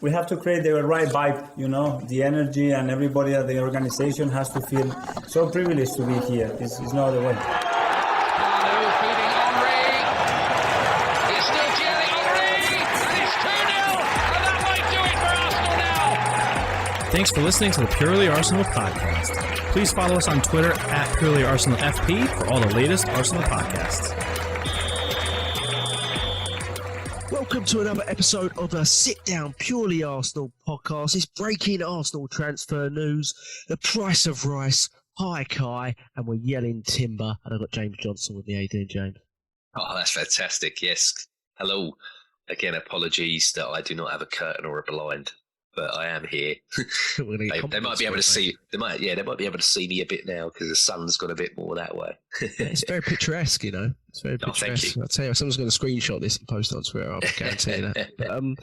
we have to create the right vibe, you know, the energy, and everybody at the organization has to feel so privileged to be here. This is no other way. Thanks for listening to the Purely Arsenal podcast. Please follow us on Twitter at Purely Arsenal FP for all the latest Arsenal podcasts. Welcome to another episode of the Sit Down Purely Arsenal podcast. It's breaking Arsenal transfer news, the price of rice, hi Kai, and we're yelling timber. And I've got James Johnstone with me. How you doing, James? Oh, that's fantastic. Yes. Hello. Again, apologies that I do not have a curtain or a blind, but I am here. They might be able to see. They might be able to see me a bit now because the sun's gone a bit more that way. It's very picturesque, you know. It's very picturesque. Thank you. I'll tell you, someone's going to screenshot this and post it on Twitter. I guarantee you that.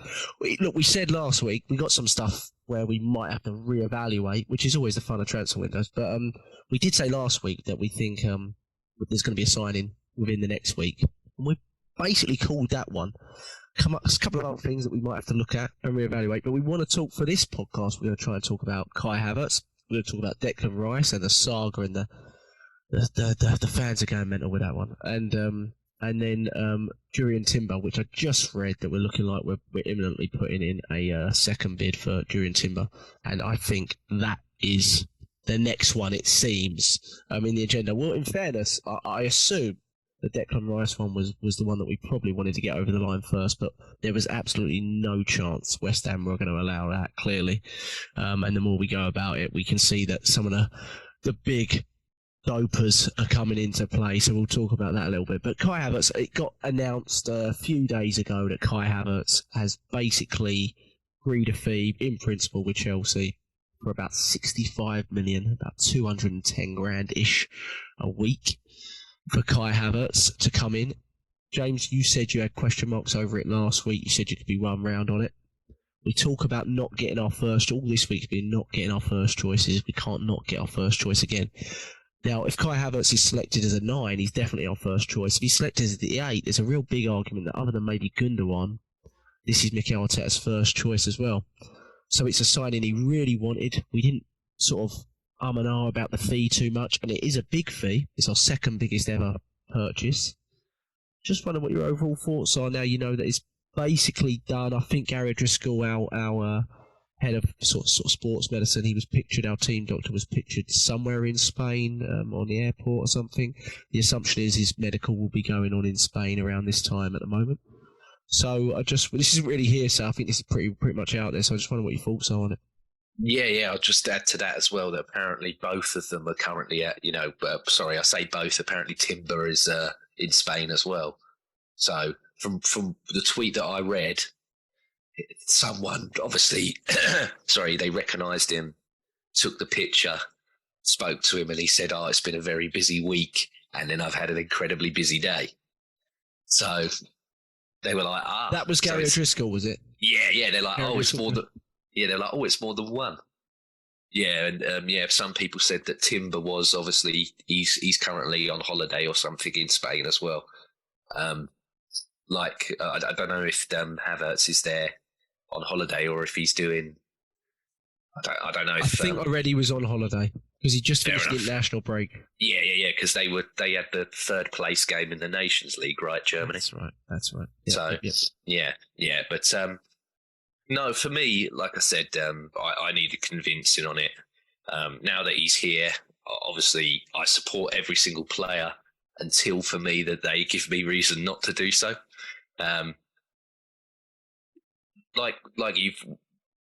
But, we said last week we got some stuff where we might have to reevaluate, which is always the fun of transfer windows. But we did say last week that we think there's going to be a signing within the next week, and we basically called that one. Come up a couple of other things that we might have to look at and reevaluate, but we want to talk for this podcast. We're going to try and talk about Kai Havertz. We're going to talk about Declan Rice and the saga, and the fans are going mental with that one. And then Jurrien Timber, which I just read that we're looking like we're imminently putting in a second bid for Jurrien Timber, and I think that is the next one. It seems in the agenda. Well, in fairness, I assume the Declan Rice one was the one that we probably wanted to get over the line first, but there was absolutely no chance West Ham were going to allow that, clearly. And the more we go about it, we can see that some of the big dopers are coming into play, so we'll talk about that a little bit. But Kai Havertz, it got announced a few days ago that Kai Havertz has basically agreed a fee, in principle, with Chelsea for about 65 million, about 210 grand-ish a week, for Kai Havertz to come in. James, you said you had question marks over it last week. You said you could be one round on it. We talk about not getting our first, all this week's been not getting our first choices. We can't not get our first choice again. Now, if Kai Havertz is selected as a 9, he's definitely our first choice. If he's selected as the 8, there's a real big argument that other than maybe Gundogan, this is Mikel Arteta's first choice as well. So it's a signing he really wanted. We didn't sort of and ah about the fee too much, and it is a big fee. It's our second biggest ever purchase. Just wonder what your overall thoughts are now you know that it's basically done. I think Gary O'Driscoll, our head of sort of sports medicine, he was pictured, our team doctor was pictured somewhere in Spain on the airport or something. The assumption is his medical will be going on in Spain around this time at the moment. So this isn't really here, so I think this is pretty much out there, so I just wonder what your thoughts are on it. Yeah, I'll just add to that as well that apparently both of them are currently at, sorry, I say both, apparently Timber is in Spain as well. So from the tweet that I read, someone obviously, sorry, they recognised him, took the picture, spoke to him, and he said, it's been a very busy week, and then I've had an incredibly busy day. So they were like, That was Gary O'Driscoll, was it? Yeah, they're like, it's more than... Yeah, they're like, it's more than one. Yeah, and some people said that Timber was obviously he's currently on holiday or something in Spain as well. I don't know if Havertz is there on holiday or if he's doing. I don't know. I think already he was on holiday because he just finished the international break. Yeah, because they had the third place game in the Nations League, right? Germany. That's right. Yeah, but. No, for me, like I said, I needed convincing on it. Now that he's here, obviously I support every single player until, for me, that they give me reason not to do so.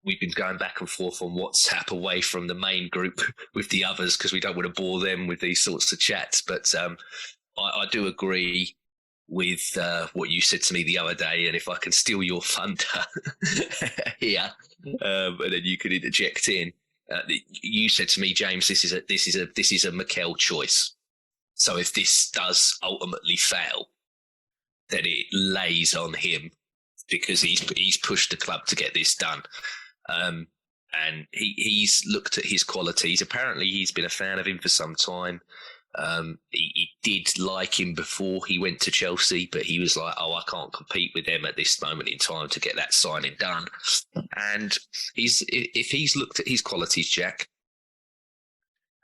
We've been going back and forth on WhatsApp away from the main group with the others because we don't want to bore them with these sorts of chats. But I do agree with what you said to me the other day, and if I can steal your thunder here, and then you can interject in. You said to me, James, this is a Mikel choice. So if this does ultimately fail, then it lays on him because he's pushed the club to get this done. And he's looked at his qualities. Apparently, he's been a fan of him for some time. He did like him before he went to Chelsea, but he was like, I can't compete with them at this moment in time to get that signing done. And if he's looked at his qualities, Jack,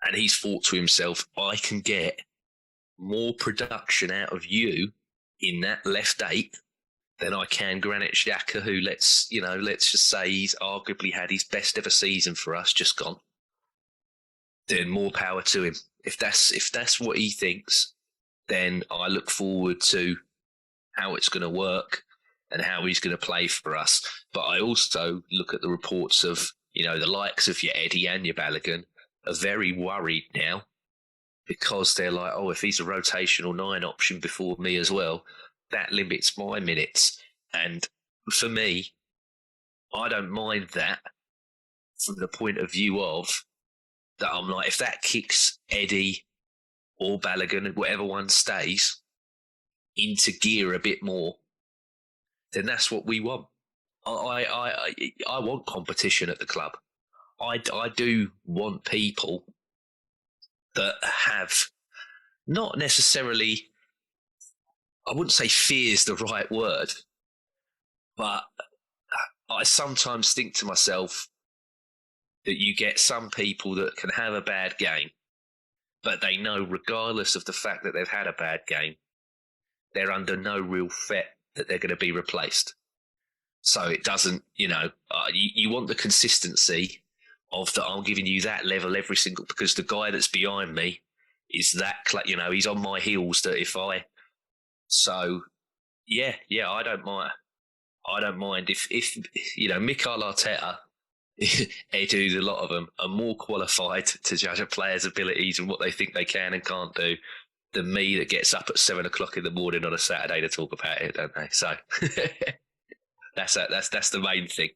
and he's thought to himself, I can get more production out of you in that left 8 than I can Granit Xhaka, who let's just say he's arguably had his best ever season for us just gone. Then more power to him. If that's what he thinks, then I look forward to how it's going to work and how he's going to play for us. But I also look at the reports of, the likes of your Eddie and your Balogun are very worried now because they're like, if he's a rotational 9 option before me as well, that limits my minutes. And for me, I don't mind that from the point of view of that I'm like, if that kicks Eddie or Balogun, whatever one stays, into gear a bit more, then that's what we want. I want competition at the club. I do want people that have not necessarily, I wouldn't say fear is the right word, but I sometimes think to myself that you get some people that can have a bad game, but they know regardless of the fact that they've had a bad game, they're under no real threat that they're going to be replaced. So it doesn't, you want the consistency of that I'm giving you that level every single, because the guy that's behind me is that, he's on my heels that I don't mind. I don't mind if Mikel Arteta, Edu, a lot of them are more qualified to judge a player's abilities and what they think they can and can't do than me that gets up at 7 o'clock in the morning on a Saturday to talk about it, don't they? So that's the main thing.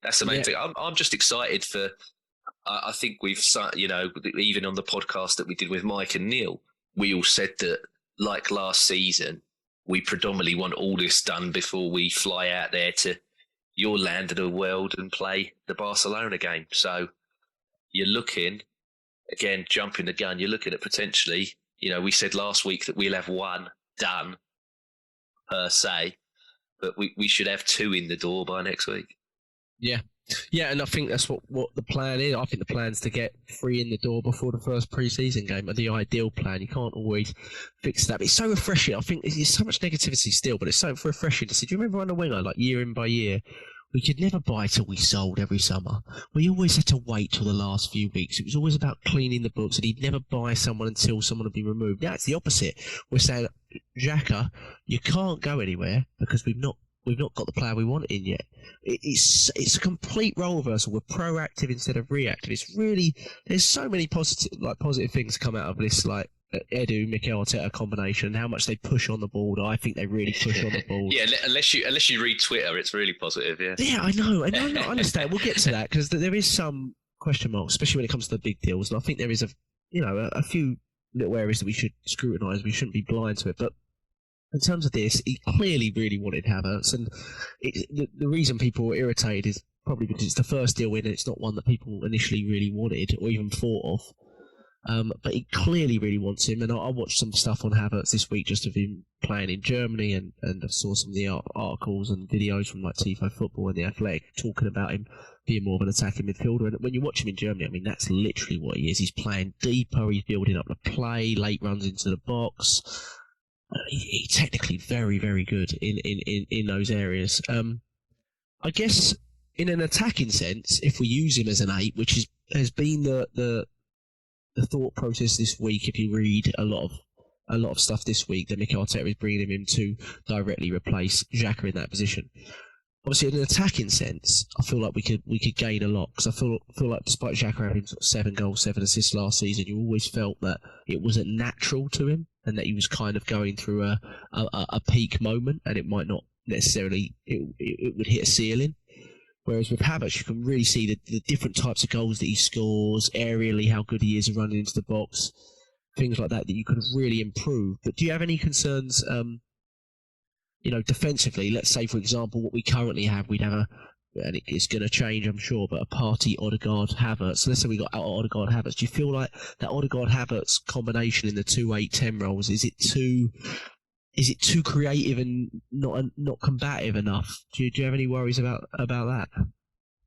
That's the main thing. I'm just excited for. I think we've, even on the podcast that we did with Mike and Neil, we all said that, like last season, we predominantly want all this done before we fly out there to your land of the world and play the Barcelona game. So you're looking, again, jumping the gun, you're looking at potentially, we said last week that we'll have 1 done per se, but we should have 2 in the door by next week. Yeah. Yeah, and I think that's what the plan is. I think the plan's to get 3 in the door before the first pre-season game. The ideal plan. You can't always fix that. But it's so refreshing. I think there's so much negativity still, but it's so refreshing to see. Do you remember on the winger, like year in by year, we could never buy till we sold every summer. We always had to wait till the last few weeks. It was always about cleaning the books, and he'd never buy someone until someone would be removed. Now it's the opposite. We're saying, Xhaka, you can't go anywhere because we've not got the player we want in yet. It's a complete role reversal. We're proactive instead of reactive. It's really, there's so many positive things come out of this, like Edu, Mikel Arteta combination, how much they push on the ball. I think they really push on the ball. Yeah, unless you read Twitter, it's really positive. Yeah. Yeah, I know, and I understand. We'll get to that because there is some question marks, especially when it comes to the big deals. And I think there is a few little areas that we should scrutinise. We shouldn't be blind to it, but. In terms of this, he clearly really wanted Havertz, and the reason people were irritated is probably because it's the first deal in, and it's not one that people initially really wanted or even thought of. But he clearly really wants him, and I watched some stuff on Havertz this week just of him playing in Germany, and I saw some of the articles and videos from like Tifo Football and The Athletic talking about him being more of an attacking midfielder. And when you watch him in Germany, I mean, that's literally what he is. He's playing deeper, he's building up the play, late runs into the box. He's technically very, very good in those areas. I guess in an attacking sense, if we use him as an 8, which has been the thought process this week, if you read a lot of stuff this week, that Mikel Arteta is bringing him in to directly replace Xhaka in that position. Obviously, in an attacking sense, I feel like we could gain a lot, because I feel like despite Xhaka having sort of 7 goals, 7 assists last season, you always felt that it wasn't natural to him, and that he was kind of going through a peak moment, and it might not necessarily it would hit a ceiling. Whereas with Havertz, you can really see the different types of goals that he scores, aerially, how good he is at running into the box, things like that you can really improve. But do you have any concerns? Defensively, let's say, for example, what we currently have, we'd have and it's going to change, I'm sure, but a Partey, Odegaard, Havertz. So let's say we got out Odegaard, Havertz. Do you feel like that Odegaard, Havertz combination in the 2-8-10 roles, is it too creative and not combative enough? Do you have any worries about that?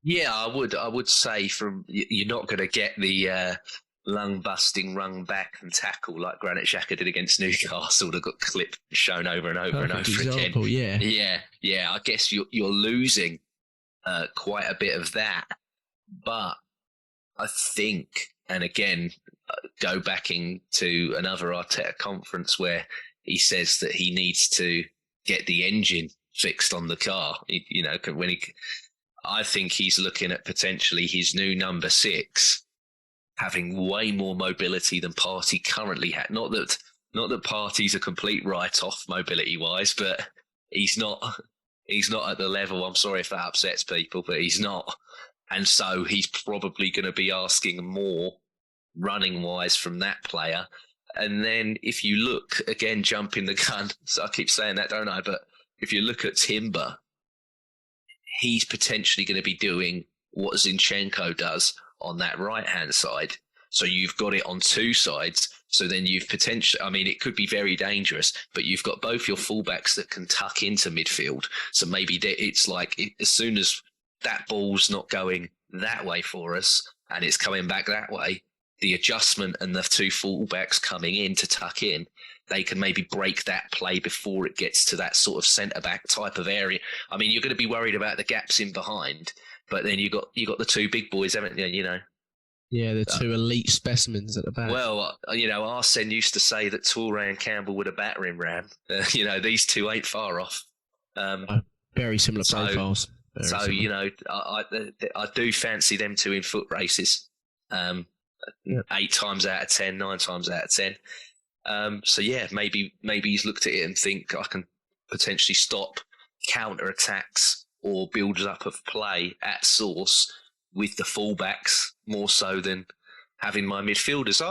Yeah, I would say you're not going to get the lung-busting run back and tackle like Granit Xhaka did against Newcastle that got clipped and shown over and over Perfect and over example, again. Yeah. I guess you're losing quite a bit of that. But I think, and again, go back into another Arteta conference where he says that he needs to get the engine fixed on the car. I think he's looking at potentially his new number 6 having way more mobility than Partey currently had. Not that Partey's a complete write-off mobility-wise, but he's not at the level. I'm sorry if that upsets people, but he's not. And so he's probably going to be asking more running-wise from that player. And then if you look, again, jumping the gun, so I keep saying that, don't I? But if you look at Timber, he's potentially going to be doing what Zinchenko does on that right-hand side. So you've got it on two sides. So then you've potentially, I mean, it could be very dangerous, but you've got both your fullbacks that can tuck into midfield. So maybe it's like as soon as that ball's not going that way for us and it's coming back that way, the adjustment and the two fullbacks coming in to tuck in, they can maybe break that play before it gets to that sort of centre-back type of area. I mean, you're going to be worried about the gaps in behind, but then you got the two big boys, haven't you? You know. Yeah, the two elite specimens at the back. Well, Arsene used to say that Toure and Campbell were a battering ram. These two ain't far off. Very similar profiles. I do fancy them two in foot races. 8 times out of 10, 9 times out of 10. Maybe he's looked at it and think I can potentially stop counter attacks or builds up of play at source with the fullbacks more so than having my midfielders.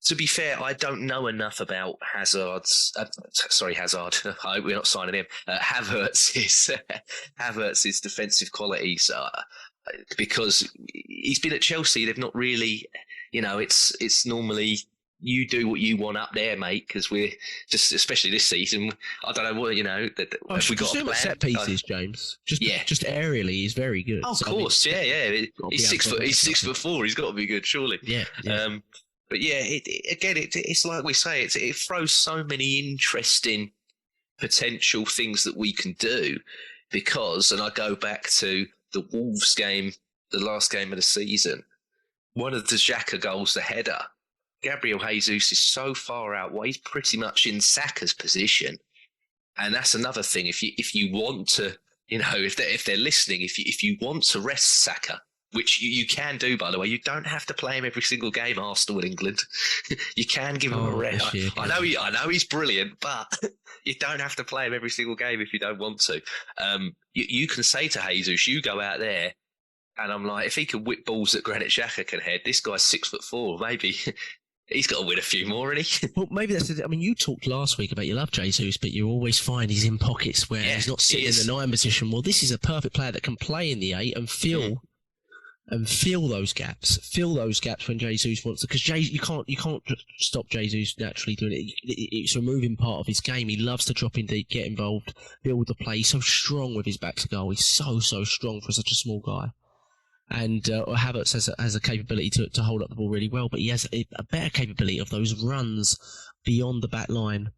To be fair, I don't know enough about Hazard. I hope we're not signing him. Havertz's defensive qualities, because he's been at Chelsea. They've not really, it's normally you do what you want up there, mate, because we're just, especially this season, I don't know what, we got a plan. Set pieces, James. Just aerially, he's very good. Oh, of course, He's 6 foot. He's 6'4". He's got to be good, surely. Yeah. But yeah, it's like we say, it throws so many interesting potential things that we can do because, and I go back to the Wolves game, the last game of the season, one of the Xhaka goals, the header, Gabriel Jesus is so far out, he's pretty much in Saka's position. And that's another thing. If you want to, if they're listening, if you want to rest Saka, which you can do, by the way, you don't have to play him every single game, Arsenal and England. You can give him a rest. I know he's brilliant, but you don't have to play him every single game if you don't want to. You can say to Jesus, you go out there, and I'm like, if he can whip balls that Granit Xhaka can head, this guy's 6'4", maybe he's got to win a few more, isn't he? Well, maybe that's it. I mean, you talked last week about you love Jesus, but you always find he's in pockets where he's not sitting in the 9 position. Well, this is a perfect player that can play in the 8 and feel those gaps. Fill those gaps when Jesus wants to, because you can't stop Jesus naturally doing it. It's a moving part of his game. He loves to drop in deep, get involved, build the play. He's so strong with his back to goal. He's so strong for such a small guy. And Havertz has a capability to hold up the ball really well, but he has a better capability of those runs beyond the back line.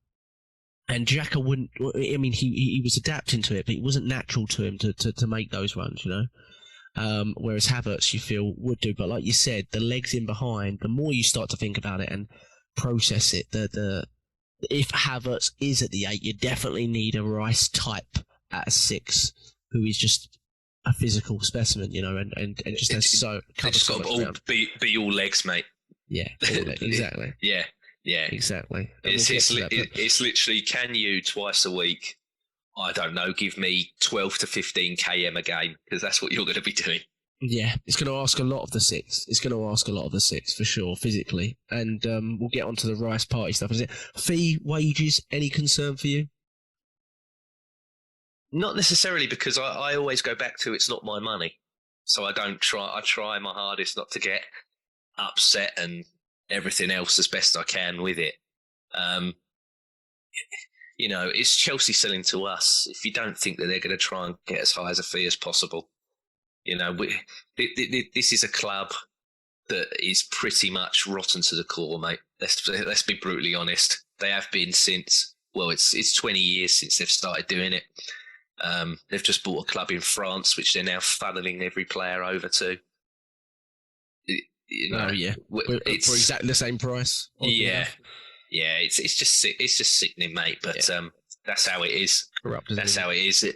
And Xhaka wouldn't. I mean, he was adapting to it, but it wasn't natural to him to make those runs, Whereas Havertz, you feel, would do. But like you said, the legs in behind, the more you start to think about it and process it, if Havertz is at the 8, you definitely need a Rice type at a 6 who is just a physical specimen, and just has so... They just got to be all legs, mate. Yeah, exactly. Yeah. Exactly. It's literally, can you twice a week, I don't know, give me 12 to 15 km a game, because that's what you're going to be doing. Yeah, it's going to ask a lot of the 6. It's going to ask a lot of the 6, for sure, physically. And we'll get onto the Rice Party stuff. Is it fee, wages, any concern for you? Not necessarily, because I always go back to it's not my money. So I try my hardest not to get upset and everything else as best I can with it. It's Chelsea selling to us. If you don't think that they're going to try and get as high as a fee as possible, this is a club that is pretty much rotten to the core, mate. Let's be brutally honest. They have been since, it's 20 years since they've started doing it. They've just bought a club in France, which they're now funneling every player over to. For exactly the same price. Yeah, it's just sick. It's just sickening, mate. But that's how it is. That's how it is.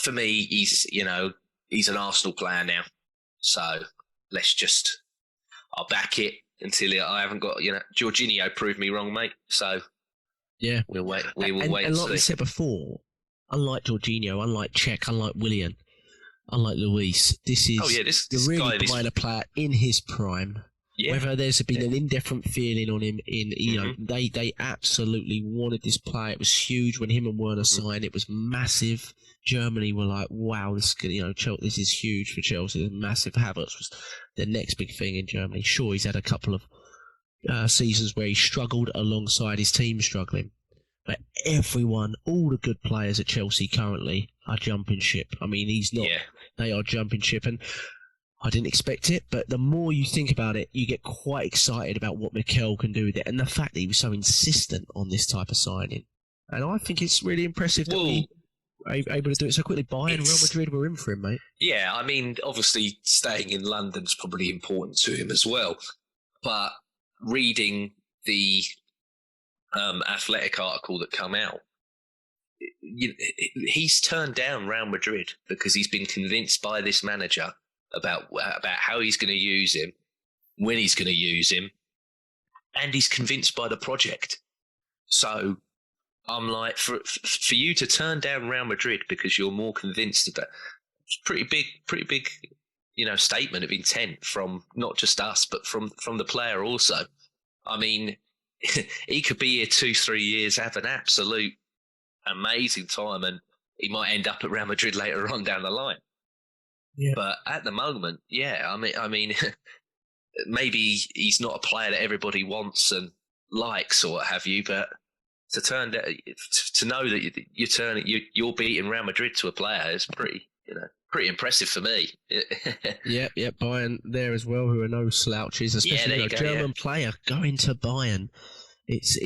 For me, he's an Arsenal player now. So I'll back it until I haven't got, Jorginho proved me wrong, mate. So yeah, we'll wait. We will wait. And like we said before, unlike Jorginho, unlike Cech, unlike Willian, unlike Luis, this is this really guy, buying a player in his prime. Yeah. Whether there's been an indifferent feeling on him they absolutely wanted this player. It was huge when him and Werner signed. It was massive. Germany were like, wow, this is huge for Chelsea. Massive. Havertz was the next big thing in Germany. Sure, he's had a couple of seasons where he struggled alongside his team struggling. But everyone, all the good players at Chelsea currently are jumping ship. I mean, he's not. Yeah. They are jumping ship. And I didn't expect it, but the more you think about it, you get quite excited about what Mikel can do with it, and the fact that he was so insistent on this type of signing. And I think it's really impressive that we were able to do it so quickly. Bayern, Real Madrid were in for him, mate. Yeah, I mean, obviously staying in London's probably important to him as well. But reading the Athletic article that come out, he's turned down Real Madrid because he's been convinced by this manager about how he's going to use him, when he's going to use him, and he's convinced by the project. So I'm like, for you to turn down Real Madrid because you're more convinced of that, it's pretty big, statement of intent from not just us, but from the player also. I mean, he could be here 2-3 years, have an absolute amazing time, and he might end up at Real Madrid later on down the line. Yeah. But at the moment, I mean, maybe he's not a player that everybody wants and likes or what have you. But to know that you're beating Real Madrid to a player is pretty impressive for me. Yep, Bayern there as well, who are no slouches, especially a German player going to Bayern. It's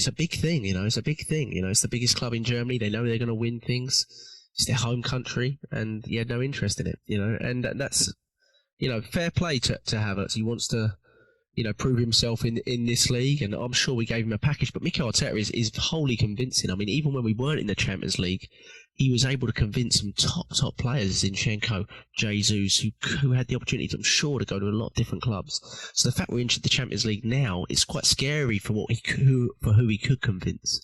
a big thing, It's a big thing, It's the biggest club in Germany. They know they're going to win things. It's their home country, and he had no interest in it, And that's, fair play to Havertz. He wants to, prove himself in this league, and I'm sure we gave him a package. But Mikel Arteta is wholly convincing. I mean, even when we weren't in the Champions League, he was able to convince some top players, Zinchenko, Jesus, who had the opportunity, I'm sure, to go to a lot of different clubs. So the fact we're into the Champions League now is quite scary for who he could convince.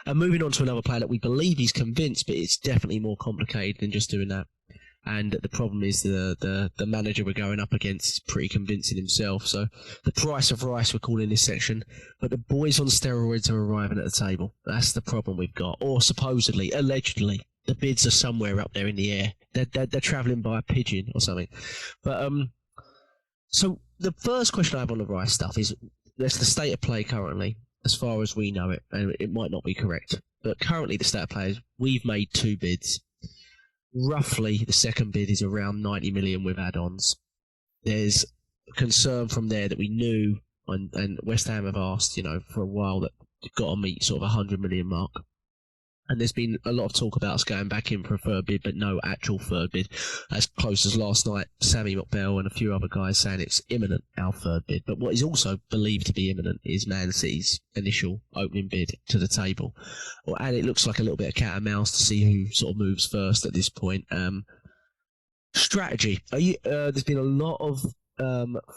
And moving on to another player that we believe he's convinced, but it's definitely more complicated than just doing that. And the problem is the manager we're going up against is pretty convincing himself. So the price of rice, we're calling this section. But the boys on steroids are arriving at the table. That's the problem we've got. Or supposedly, allegedly, the bids are somewhere up there in the air. They're travelling by a pigeon or something. But so the first question I have on the rice stuff is, that's the state of play currently, as far as we know it, and it might not be correct. But currently the state of play is we've made 2 bids. Roughly, the second bid is around 90 million with add-ons. There's concern from there that we knew, and West Ham have asked, for a while, that you've got to meet sort of 100 million mark. And there's been a lot of talk about us going back in for a third bid, but no actual third bid. As close as last night, Sammy McBell and a few other guys saying it's imminent, our third bid. But what is also believed to be imminent is Man City's initial opening bid to the table. And it looks like a little bit of cat and mouse to see who sort of moves first at this point. Strategy. There's been a lot of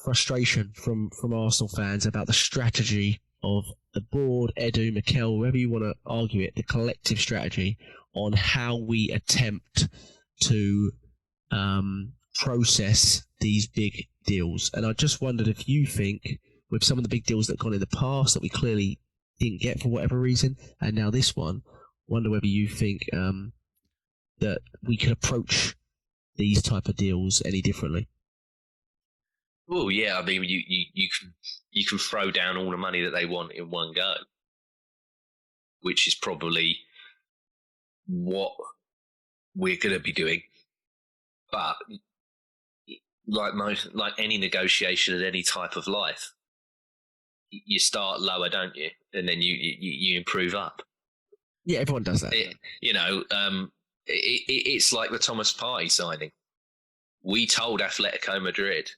frustration from Arsenal fans about the strategy of the board, Edu, Mikel, whoever you want to argue it, the collective strategy on how we attempt to process these big deals. And I just wondered if you think, with some of the big deals that have gone in the past that we clearly didn't get for whatever reason, and now this one, Wonder whether you think that we could approach these type of deals any differently. Oh yeah, I mean you can throw down all the money that they want in one go, which is probably what we're going to be doing. But like any negotiation at any type of life, you start lower, don't you? And then you improve up. Yeah, everyone does that. It's like the Thomas Partey signing. We told Atletico Madrid,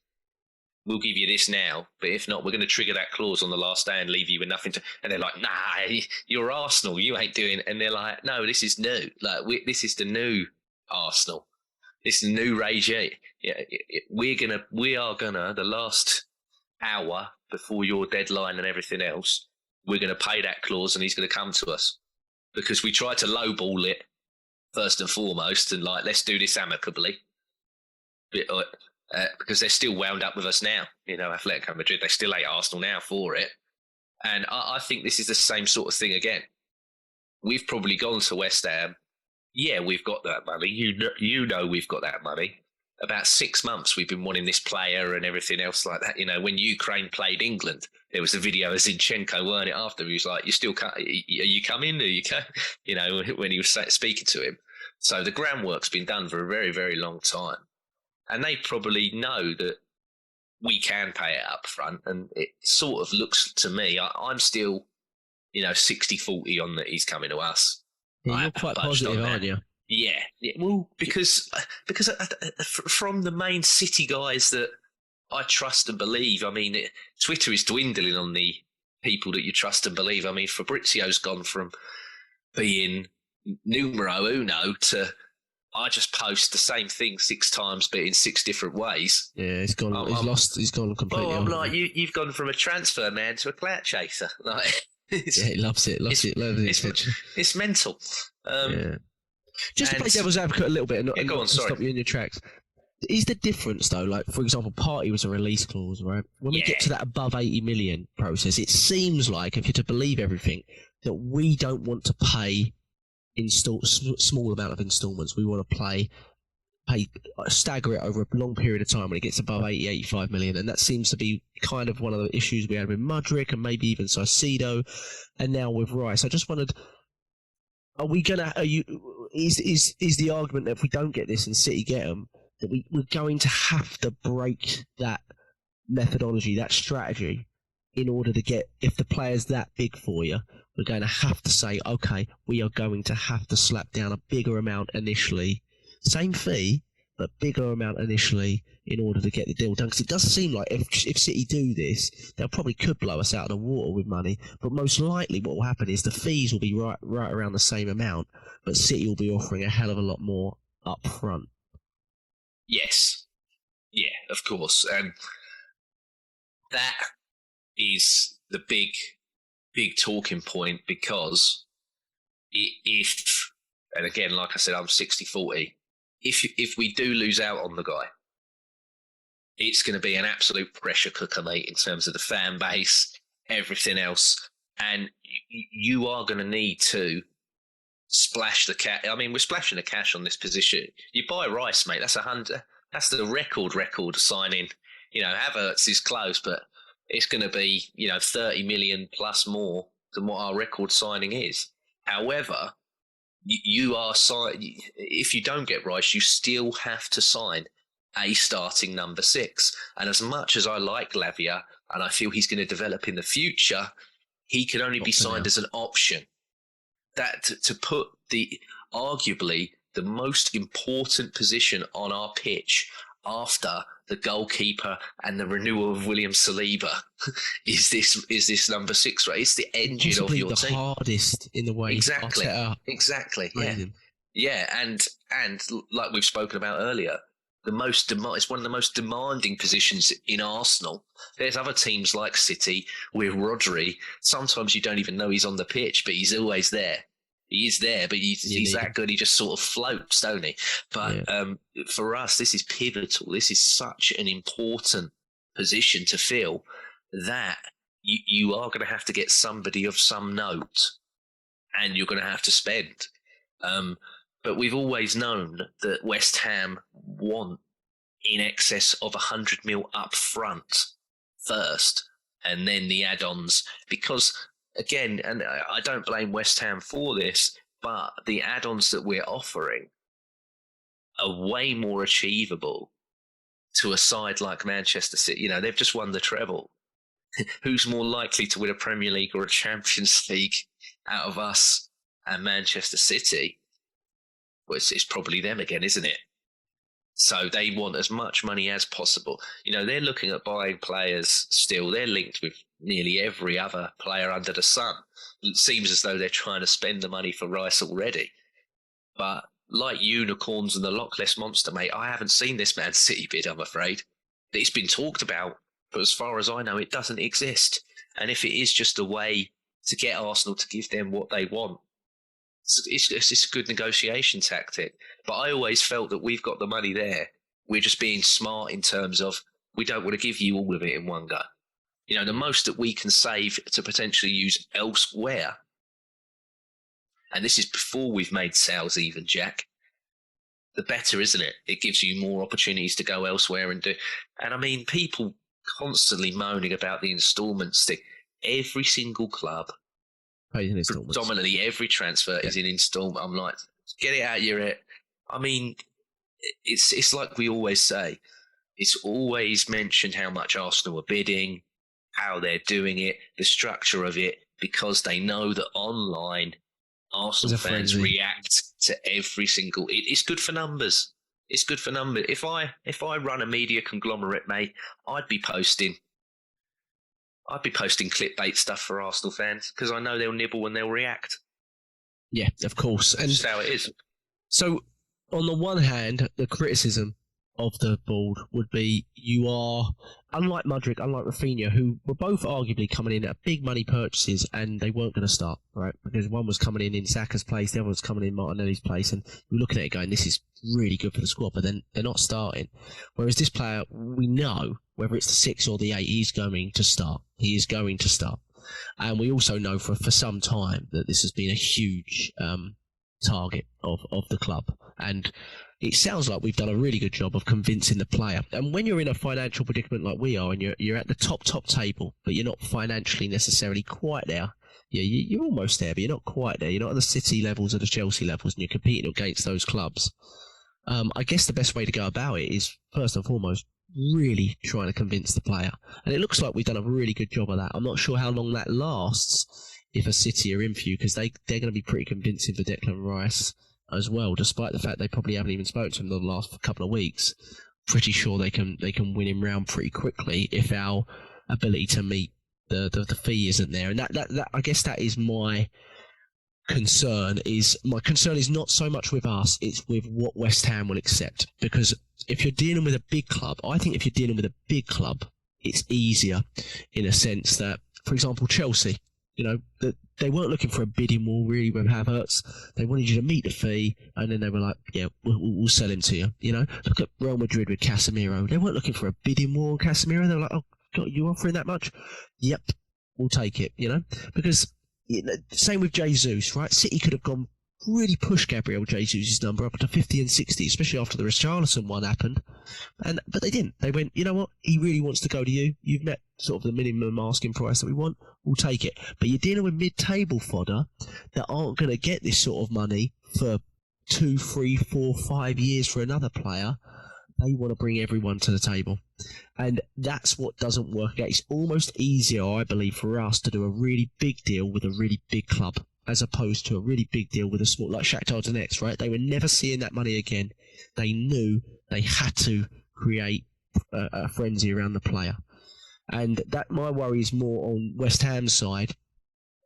we'll give you this now, but if not, we're going to trigger that clause on the last day and leave you with nothing to. And they're like, nah, you're Arsenal, you ain't doing. And they're like, no, this is new. Like this is the new Arsenal. This is the new regime. Yeah, we are gonna the last hour before your deadline and everything else, we're going to pay that clause, and he's going to come to us because we tried to lowball it first and foremost, and like let's do this amicably. Because they're still wound up with us now. Atletico Madrid, they still hate Arsenal now for it. And I think this is the same sort of thing again. We've probably gone to West Ham. Yeah, we've got that money. You know we've got that money. About 6 months we've been wanting this player and everything else like that. When Ukraine played England, there was a video of Zinchenko, weren't it, after? He was like, are you coming? Are you when he was speaking to him. So the groundwork's been done for a very, very long time. And they probably know that we can pay it up front. And it sort of looks to me, I'm still, 60-40 on that he's coming to us. Yeah, you're quite positive, aren't you? Yeah. Well, because from the main City guys that I trust and believe, I mean, Twitter is dwindling on the people that you trust and believe. I mean, Fabrizio's gone from being numero uno to I just post the same thing 6 times, but in 6 different ways. Yeah, he's gone. He's gone completely. Oh, I'm like, you've gone from a transfer man to a clout chaser. Like, yeah, he loves it. Loves it. It's mental. Yeah. Just to play devil's advocate a little bit, and go on, sorry. Stop you in your tracks. Is the difference though? Like, for example, Partey was a release clause, right? When we get to that above 80 million process, it seems like, if you're to believe everything, that we don't want to pay small amount of instalments. We want to stagger it over a long period of time when it gets above 80, 85 million. And that seems to be kind of one of the issues we had with Mudryk and maybe even Caicedo, and now with Rice. I just wondered, is the argument that if we don't get this and City get them, that we're going to have to break that methodology, that strategy, in order to get, if the player's that big for you, we're going to have to say, okay, we are going to have to slap down a bigger amount initially, same fee, but bigger amount initially in order to get the deal done. Because it does seem like if City do this, they'll probably could blow us out of the water with money, but most likely what will happen is the fees will be right around the same amount, but City will be offering a hell of a lot more up front. Yes. Yeah, of course. And that is the big talking point, because if, and again, like I said, I'm 60-40, if we do lose out on the guy, it's going to be an absolute pressure cooker, mate, in terms of the fan base, everything else. And you are going to need to splash the cash. I mean, we're splashing the cash on this position. You buy Rice, mate, that's the record signing. Havertz is close, but it's going to be, 30 million plus more than what our record signing is. However, if you don't get Rice, you still have to sign a starting number 6. And as much as I like Lavia, and I feel he's going to develop in the future, he can only be signed as an option. That to put arguably the most important position on our pitch after the goalkeeper and the renewal of William Saliba is this number 6, right? It's the engine possibly of your team. The hardest in the way. Exactly. Yeah. And like we've spoken about earlier, it's one of the most demanding positions in Arsenal. There's other teams like City with Rodri. Sometimes you don't even know he's on the pitch, but he's always there. He is there, but he's that good. He just sort of floats, don't he? But for us, this is pivotal. This is such an important position to fill that you are going to have to get somebody of some note. and you're going to have to spend. But we've always known that West Ham want in excess of 100 mil up front first, and then the add-ons. Because, again, and I don't blame West Ham for this, but the add-ons that we're offering are way more achievable to a side like Manchester City. You know, they've just won the treble. Who's more likely to win a Premier League or a Champions League out of us and Manchester City? Well, it's probably them again, isn't it? So they want as much money as possible. You know, they're looking at buying players still. They're linked with nearly every other player under the sun. It seems as though they're trying to spend the money for Rice already. But like unicorns and the Loch Ness Monster, mate, I haven't seen this Man City bid, I'm afraid. It's been talked about, but as far as I know, it doesn't exist. And if it is just a way to get Arsenal to give them what they want, it's a good negotiation tactic. But I always felt that we've got the money there. We're just being smart in terms of we don't want to give you all of it in one go. You know, the most that we can save to potentially use elsewhere, and this is before we've made sales even, Jack, the better, isn't it? It gives you more opportunities to go elsewhere and do. And I mean, people constantly moaning about the instalments thing. Every single club, predominantly every transfer is in instalment. I'm like, get it out of your head. I mean, it's like we always say. It's always mentioned how much Arsenal are bidding, how they're doing it, the structure of it, because they know that online Arsenal fans react to every single. It's good for numbers. It's good for numbers. If I run a media conglomerate, mate, I'd be posting clickbait stuff for Arsenal fans because I know they'll nibble and they'll react. Yeah, of course. And that's how it is. So, on the one hand, the criticism of the board would be you are, unlike Mudryk, unlike Rafinha, who were both arguably coming in at big money purchases and they weren't going to start, right? Because one was coming in Saka's place, the other was coming in Martinelli's place, and you're looking at it going, this is really good for the squad, but then they're not starting. Whereas this player, we know, whether it's the 6 or the 8, he's going to start. He is going to start. And we also know for some time that this has been a huge target of the club. And it sounds like we've done a really good job of convincing the player. And when you're in a financial predicament like we are, and you're at the top table, but you're not financially necessarily quite there, you're almost there, but you're not quite there. You're not at the City levels or the Chelsea levels, and you're competing against those clubs. I guess the best way to go about it is, first and foremost, really trying to convince the player. And it looks like we've done a really good job of that. I'm not sure how long that lasts if a City are in for you, because they're going to be pretty convincing for Declan Rice as well, despite the fact they probably haven't even spoken to him in the last couple of weeks. Pretty sure they can win him round pretty quickly if our ability to meet the fee isn't there. And that I guess that is my concern. My concern is not so much with us, it's with what West Ham will accept. Because if you're dealing with a big club, I think if you're dealing with a big club, it's easier in a sense that, for example, Chelsea, you know, they weren't looking for a bidding war really with Havertz. They wanted you to meet the fee, and then they were like, yeah, we'll sell him to you. You know, look at Real Madrid with Casemiro. They weren't looking for a bidding war on Casemiro. They were like, oh, God, you offering that much? Yep, we'll take it, you know? Because, you know, same with Jesus, right? City could have gone really push Gabriel Jesus' number up to 50 and 60, especially after the Richarlison one happened. But they didn't. They went, you know what? He really wants to go to you. You've met sort of the minimum asking price that we want. We'll take it. But you're dealing with mid-table fodder that aren't going to get this sort of money for 2, 3, 4, 5 years for another player. They want to bring everyone to the table. And that's what doesn't work out. It's almost easier, I believe, for us to do a really big deal with a really big club, as opposed to a really big deal with a small, like Shakhtar Donetsk, right? They were never seeing that money again. They knew they had to create a frenzy around the player. And that, my worry is more on West Ham's side,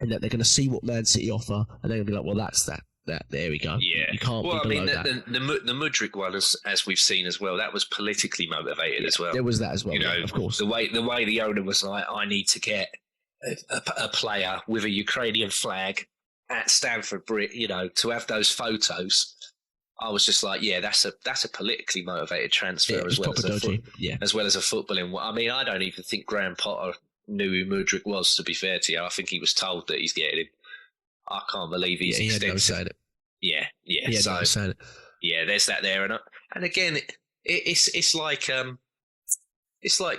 and that they're going to see what Man City offer, and they're going to be like, well, that's that. There we go. Yeah. You can't well, be below that. The Mudryk one, as we've seen as well, that was politically motivated as well. There was that as well, you know, of course. The way the owner was like, I need to get a player with a Ukrainian flag at Stamford Bridge, you know, to have those photos. I was just like, yeah, that's a politically motivated transfer as well as as well as a footballing one. I mean, I don't even think Graham Potter knew who Mudryk was, to be fair to you. I think he was told that he's getting him. I can't believe he's he had no extensive. say in it. Yeah. He had no say in it. Yeah, there's that there, and again, it's like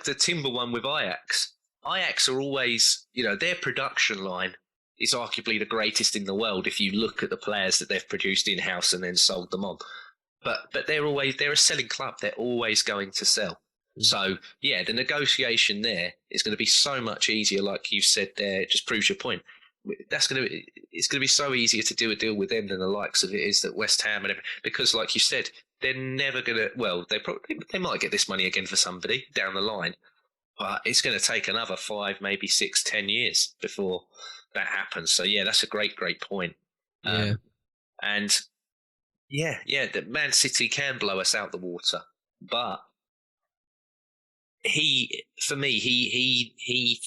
the Timber one with Ajax. Ajax are always, their production line is arguably the greatest in the world if you look at the players that they've produced in house and then sold them on. But they're a selling club. They're always going to sell. So yeah, the negotiation there is going to be so much easier. Like you've said there, it just proves your point. It's going to be so easier to do a deal with them than the likes of it is that West Ham and everything, because like you said, they're never going to. Well, they might get this money again for somebody down the line, but it's going to take another 5, maybe 6, 10 years before that happens. So yeah, that's a great point. And that Man City can blow us out the water, but he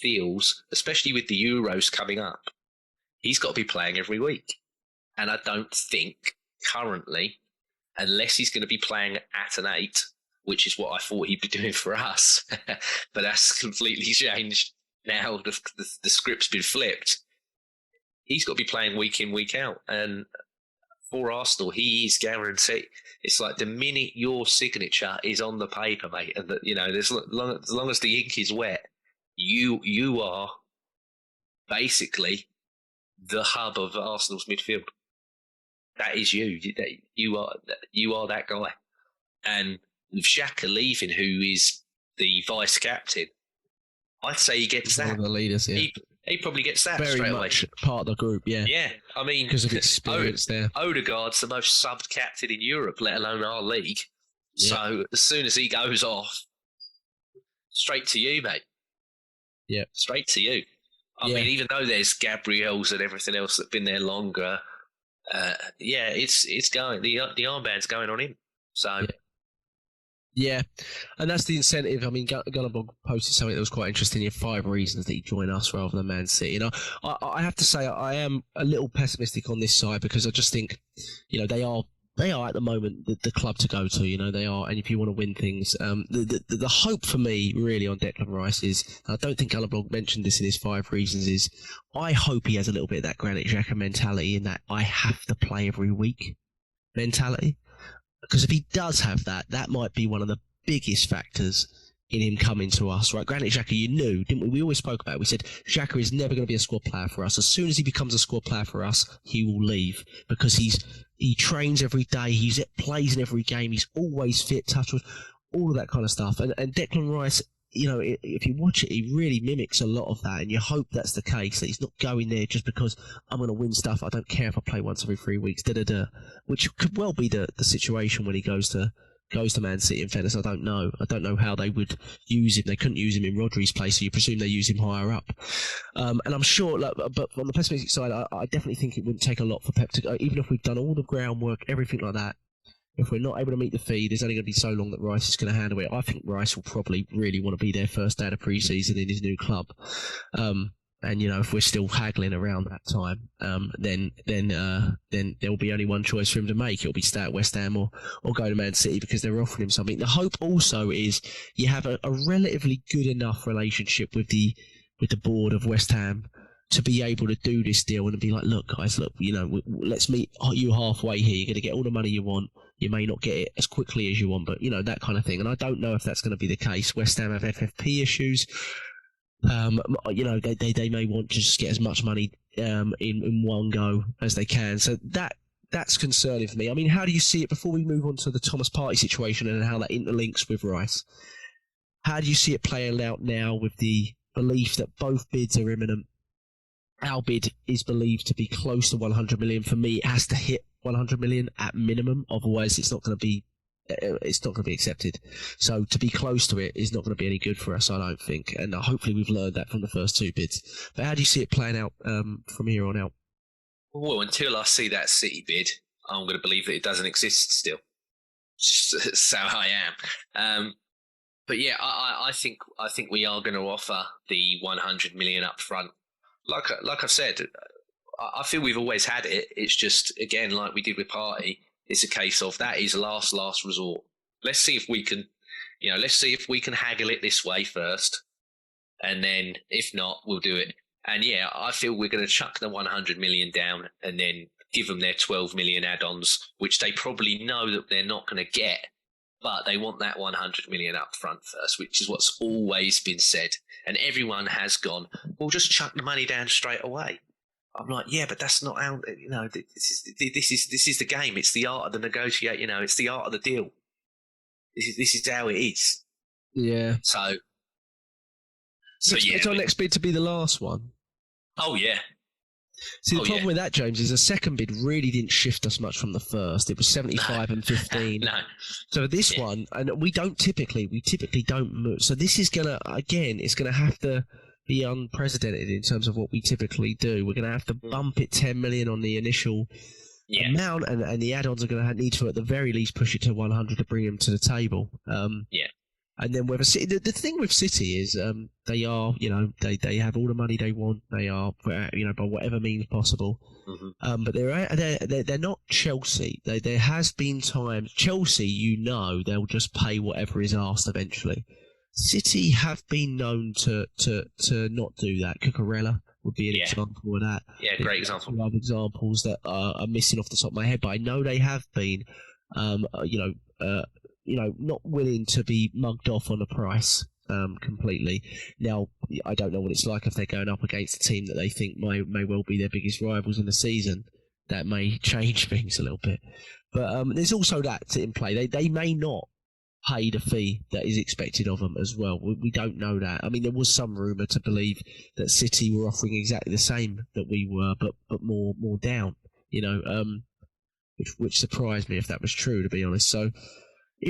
feels, especially with the Euros coming up, he's got to be playing every week. And I don't think currently, unless he's going to be playing at an 8, which is what I thought he'd be doing for us, but that's completely changed now. The script's been flipped. He's got to be playing week in, week out. And for Arsenal, he is guaranteed. It's like the minute your signature is on the paper, mate, and as long as the ink is wet, you are basically the hub of Arsenal's midfield. That is you. You are that guy. And with Xhaka leaving, who is the vice captain, I'd say he gets that. One of the leaders, yeah. He probably gets that very straight much away. Part of the group, yeah. Yeah, I mean, because of experience there. Odegaard's the most subbed captain in Europe, let alone our league. Yeah. So as soon as he goes off, straight to you, mate. Yeah, straight to you. I mean, even though there's Gabriels and everything else that've been there longer, it's going. The armband's going on him. So. Yeah, and that's the incentive. I mean, Gullabog posted something that was quite interesting here, 5 reasons that he'd join us rather than Man City. I have to say I am a little pessimistic on this side because I just think, they are at the moment the club to go to. They are, and if you want to win things, the hope for me really on Declan Rice is, I don't think Gullabog mentioned this in his 5 reasons, is I hope he has a little bit of that Granit Xhaka mentality in that I have to play every week mentality. Because if he does have that, that might be one of the biggest factors in him coming to us, right? Granit Xhaka, you knew, didn't we? We always spoke about it. We said Xhaka is never going to be a squad player for us. As soon as he becomes a squad player for us, he will leave because he trains every day, he plays in every game, he's always fit, touch with all of that kind of stuff. And Declan Rice, if you watch it, he really mimics a lot of that, and you hope that's the case, that he's not going there just because I'm going to win stuff. I don't care if I play once every 3 weeks, which could well be the situation when he goes to Man City. In fairness, I don't know how they would use him. They couldn't use him in Rodri's place, so you presume they use him higher up. And I'm sure, but on the pessimistic side, I definitely think it wouldn't take a lot for Pep to go, even if we've done all the groundwork, everything like that. If we're not able to meet the fee, there's only going to be so long that Rice is going to handle it. I think Rice will probably really want to be there first day of the pre-season in his new club. And if we're still haggling around that time, then there will be only one choice for him to make. It'll be stay at West Ham or go to Man City because they're offering him something. The hope also is you have a relatively good enough relationship with the board of West Ham to be able to do this deal and be like, look, guys, let's meet you halfway here. You're going to get all the money you want. You may not get it as quickly as you want, but, that kind of thing. And I don't know if that's going to be the case. West Ham have FFP issues. They may want to just get as much money in one go as they can. So that's concerning for me. I mean, how do you see it, before we move on to the Thomas Partey situation and how that interlinks with Rice? How do you see it playing out now with the belief that both bids are imminent? Our bid is believed to be close to 100 million. For me, it has to hit 100 million at minimum. Otherwise, it's not going to be accepted. So to be close to it is not going to be any good for us, I don't think. And hopefully we've learned that from the first 2 bids. But how do you see it playing out from here on out? Well, until I see that City bid, I'm going to believe that it doesn't exist still. So I am. But yeah, I think we are going to offer the 100 million up front. Like I've said, I feel we've always had it. It's just, again, like we did with Partey, it's a case of that is last resort. Let's see if we can, haggle it this way first, and then if not, we'll do it. And yeah, I feel we're going to chuck the 100 million down and then give them their 12 million add-ons, which they probably know that they're not going to get. But they want that 100 million up front first, which is what's always been said. And everyone has gone, well, just chuck the money down straight away. I'm like, yeah, but that's not how, this is the game. It's the art of the negotiate, it's the art of the deal. This is how it is. Yeah. So it's our next bid to be the last one. Oh, yeah. See, the problem with that, James, is the second bid really didn't shift us much from the first. It was 75 and 15. No. So this one, and we typically don't move. So this is going to, again, it's going to have to be unprecedented in terms of what we typically do. We're going to have to bump it 10 million on the initial amount, and the add-ons are going to need to, at the very least, push it to 100 to bring them to the table. And then whether City, the thing with City is they are, they have all the money they want. They are, by whatever means possible. Mm-hmm. But they're not Chelsea. There has been times Chelsea, they'll just pay whatever is asked eventually. City have been known to not do that. Cucurella would be an example of that. Yeah, great example. Other examples that are missing off the top of my head, but I know they have been, not willing to be mugged off on a price completely. Now, I don't know what it's like if they're going up against a team that they think may well be their biggest rivals in the season. That may change things a little bit. But there's also that in play. They may not pay the fee that is expected of them as well. We don't know that. I mean, there was some rumour to believe that City were offering exactly the same that we were, but more down, which surprised me if that was true, to be honest. So,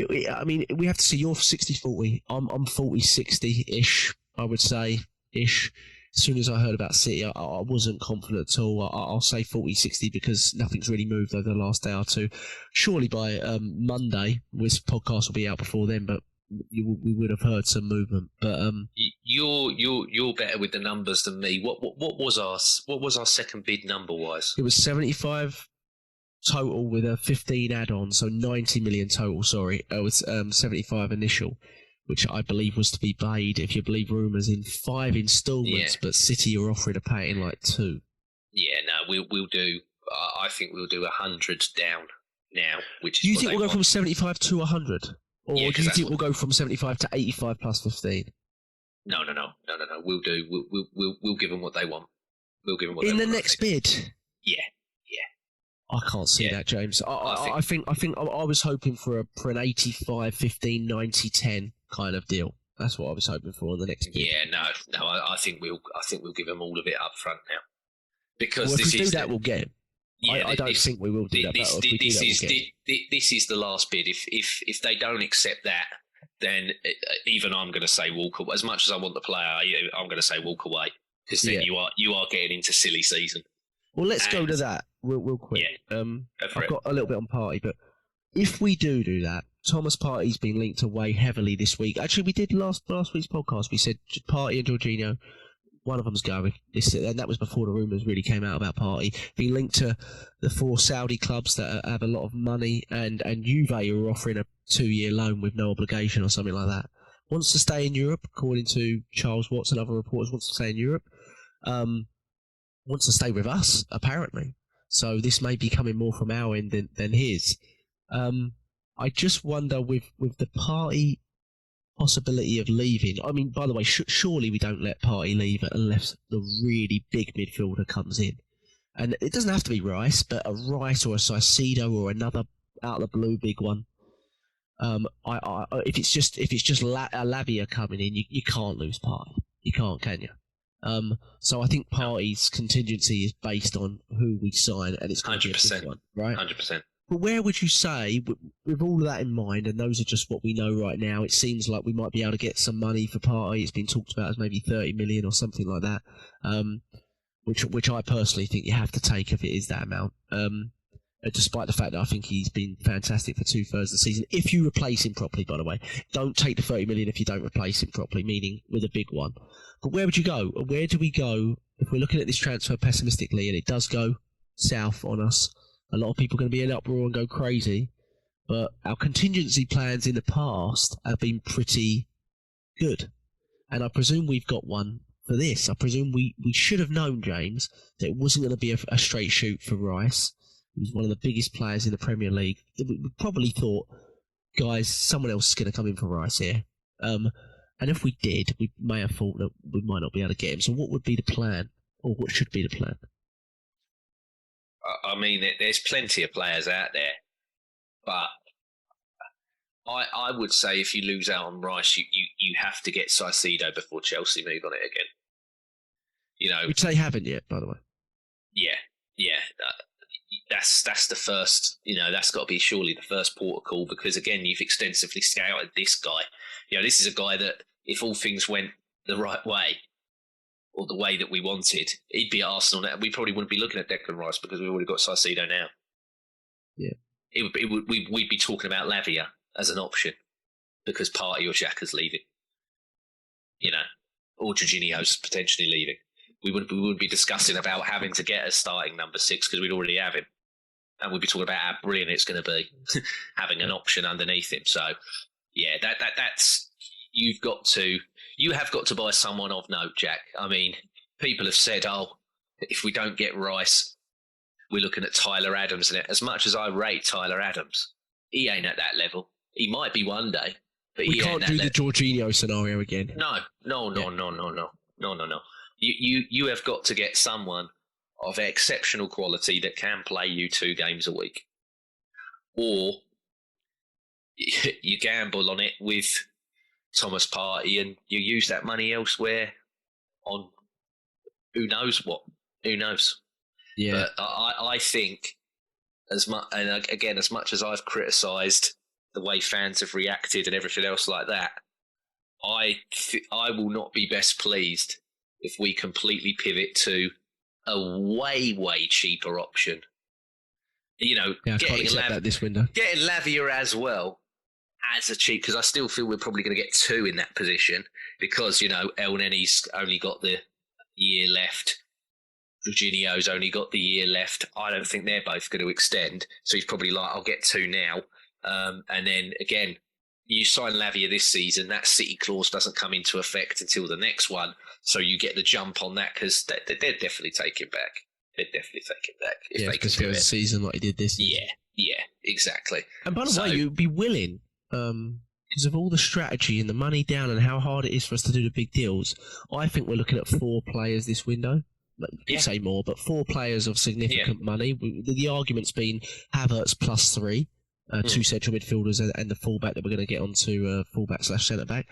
we have to see. You're 60-40. I'm 40-60-ish, I would say, ish. As soon as I heard about City, I wasn't confident at all. I'll say 40-60 because nothing's really moved over the last day or two. Surely by Monday, this podcast will be out before then, but we would have heard some movement. But you're better with the numbers than me. What was our second bid number wise? It was 75 total with a 15 add-on, so 90 million total. Sorry, it was 75 initial, which I believe was to be paid, if you believe rumours, in 5 instalments. But City are offering to pay it in like 2. Yeah, no, we'll do. I think we'll do 100 down now. Which is do you think we'll go from 75 to 100, or do you think we'll go from 75 to 85 plus 15? No. We'll do. We'll give them what they want. We'll give them what in they the want. next bid. Yeah. I can't see that, James. I think I was hoping for an 85, 15, 90, 10 kind of deal. That's what I was hoping for in the next bid. Yeah, no. I think we'll give them all of it up front now, because if we do that, we'll get it. Yeah, I don't think we will do that. This is the last bid. If they don't accept that, then even I'm going to say walk away. As much as I want the player, I'm going to say walk away, because then you are getting into silly season. Well, let's go to that real quick. Yeah, I've got a little bit on Partey, but if we do that, Thomas Partey's been linked away heavily this week. Actually, we did last week's podcast. We said Partey and Jorginho, one of them's going. And that was before the rumours really came out about Partey. Being linked to the 4 Saudi clubs that have a lot of money, and Juve are offering a 2-year loan with no obligation or something like that. Wants to stay in Europe, according to Charles Watts and other reporters. Wants to stay in Europe. Wants to stay with us, apparently. So this may be coming more from our end than his. I just wonder with the Partey possibility of leaving. I mean, by the way, surely we don't let Partey leave unless the really big midfielder comes in. And it doesn't have to be Rice, but a Rice or a Caicedo or another out of the blue big one. If it's just Lavia coming in, you can't lose Partey. You can't, can you? So I think Partey's contingency is based on who we sign, and it's going to be a big one, right? 100%. But where would you say, with all of that in mind, and those are just what we know right now, it seems like we might be able to get some money for Partey. It's been talked about as maybe 30 million or something like that, which I personally think you have to take if it is that amount. Despite the fact that I think he's been fantastic for 2/3 of the season. If you replace him properly, by the way. Don't take the 30 million if you don't replace him properly, meaning with a big one. But where would you go? Where do we go if we're looking at this transfer pessimistically, and it does go south on us? A lot of people are going to be in uproar and go crazy. But our contingency plans in the past have been pretty good. And I presume we've got one for this. I presume we should have known, James, that it wasn't going to be a straight shoot for Rice. He was one of the biggest players in the Premier League. We probably thought, guys, someone else is going to come in for Rice here. And if we did, we may have thought that we might not be able to get him. So what would be the plan? Or what should be the plan? I mean, there's plenty of players out there. But I would say if you lose out on Rice, you have to get Caicedo before Chelsea move on it again. You know, which they haven't yet, by the way. Yeah. That's the first. You know, that's got to be surely the first port of call, because again, you've extensively scouted this guy. You know, this is a guy that if all things went the right way, or the way that we wanted, he'd be at Arsenal now. We probably wouldn't be looking at Declan Rice because we've already got Caicedo now. Yeah. We'd be talking about Lavia as an option because Partey or Xhaka's leaving. You know, or Jorginho's potentially leaving. We wouldn't be discussing about having to get a starting number 6 because we'd already have him. And we'd be talking about how brilliant it's going to be having an option underneath him. So, yeah, that's you have got to buy someone of note, Jack. I mean, people have said, if we don't get Rice, we're looking at Tyler Adams. And as much as I rate Tyler Adams, he ain't at that level. He might be one day, but we can't do the Jorginho scenario again. No. You have got to get someone of exceptional quality that can play you 2 games a week. Or you gamble on it with Thomas Partey and you use that money elsewhere on who knows what. Who knows? Yeah. But I think, as much as I've criticised the way fans have reacted and everything else like that, I will not be best pleased if we completely pivot to a way cheaper option. You know, I can't accept that this window. Getting Lavia as well as a cheap, because I still feel we're probably going to get 2 in that position because, you know, El Nenny's only got the year left. Jorginho's only got the year left. I don't think they're both going to extend. So he's probably like, I'll get 2 now. And then again, you sign Lavia this season, that City clause doesn't come into effect until the next one. So you get the jump on that because they'd definitely take him back. They'd definitely take him back if they could do it. Season like he did this. Yeah, exactly. And by the way, you'd be willing, because of all the strategy and the money down and how hard it is for us to do the big deals, I think we're looking at 4 players this window. You say more, but 4 players of significant money. The argument's been Havertz plus 3, 2 central midfielders and the fullback that we're going to get onto fullback/centre-back.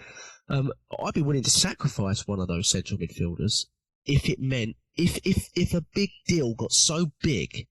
I'd be willing to sacrifice one of those central midfielders if it meant if a big deal got so big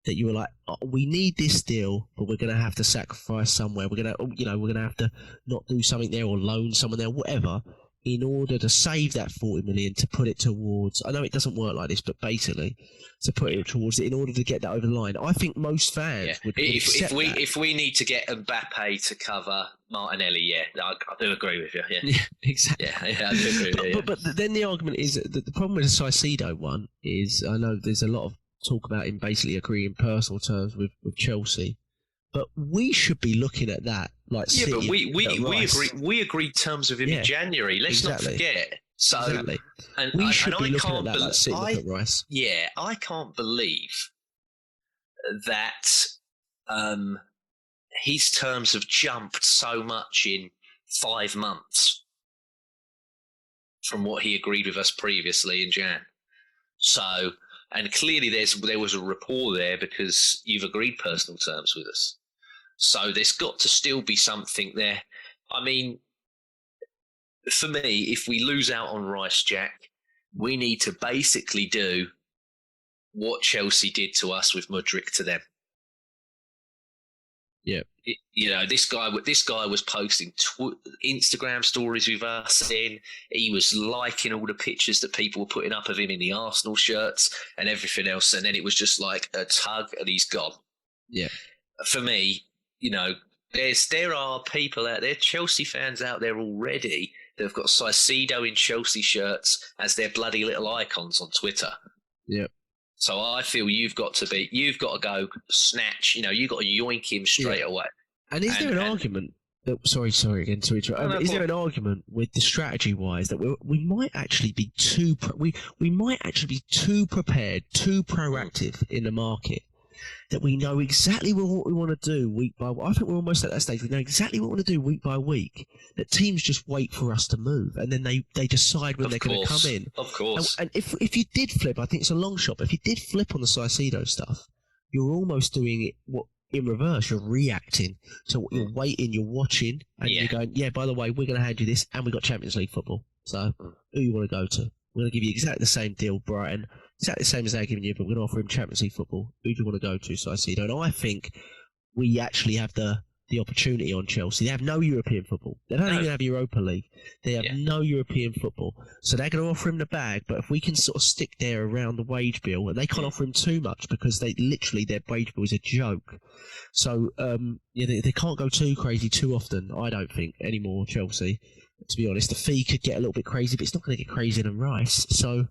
that you were like, we need this deal, but we're going to have to sacrifice somewhere. We're going to have to not do something there or loan someone there, whatever, in order to save that 40 million to put it towards. I know it doesn't work like this, but basically to put it towards it in order to get that over the line. I think most fans would accept that. If we need to get Mbappe to cover Martinelli, I do agree with you. Yeah, exactly. Yeah, I do agree with you. But then the argument is that the problem with the Caicedo one is, I know there's a lot of talk about him basically agreeing personal terms with Chelsea. But we should be looking at that like City. But we agreed terms with him in January. Let's not forget. So and we should be looking at that like City look at Rice. Yeah, I can't believe that his terms have jumped so much in 5 months from what he agreed with us previously in Jan. So, and clearly there was a rapport there because you've agreed personal terms with us. So there's got to still be something there. I mean, for me, if we lose out on Rice, Jack, we need to basically do what Chelsea did to us with Mudryk to them. Yeah. This guy was posting Instagram stories with us in. He was liking all the pictures that people were putting up of him in the Arsenal shirts and everything else. And then it was just like a tug and he's gone. Yeah. For me, there are people out there, Chelsea fans out there already that have got Caicedo in Chelsea shirts as their bloody little icons on Twitter. Yeah. So I feel you've got to go snatch, you've got to yoink him straight away. And is there an argument Sorry again to interrupt. No, Is there an argument with the strategy-wise that we might actually be too we might actually be too prepared, too proactive in the market, that we know exactly what we want to do week by week? I think we're almost at that stage. We know exactly what we want to do week by week. That teams just wait for us to move, and then they decide when they're going to come in. Of course. And if you did flip, I think it's a long shot. But if you did flip on the Caicedo stuff, you're almost doing it in reverse. You're reacting. So you're waiting, you're watching, and you're going, yeah, by the way, we're going to hand you this, and we've got Champions League football. So who you want to go to? We're going to give you exactly the same deal, Brighton. Exactly the same as they're giving you, but we're going to offer him Champions League football. Who do you want to go to, Caicedo? And I think we actually have the opportunity on Chelsea. They have no European football. They don't even have Europa League. They have no European football. So they're going to offer him the bag, but if we can sort of stick there around the wage bill, and they can't offer him too much because their wage bill is a joke. So they can't go too crazy too often, I don't think, anymore, Chelsea. To be honest, the fee could get a little bit crazy, but it's not going to get crazier than Rice. So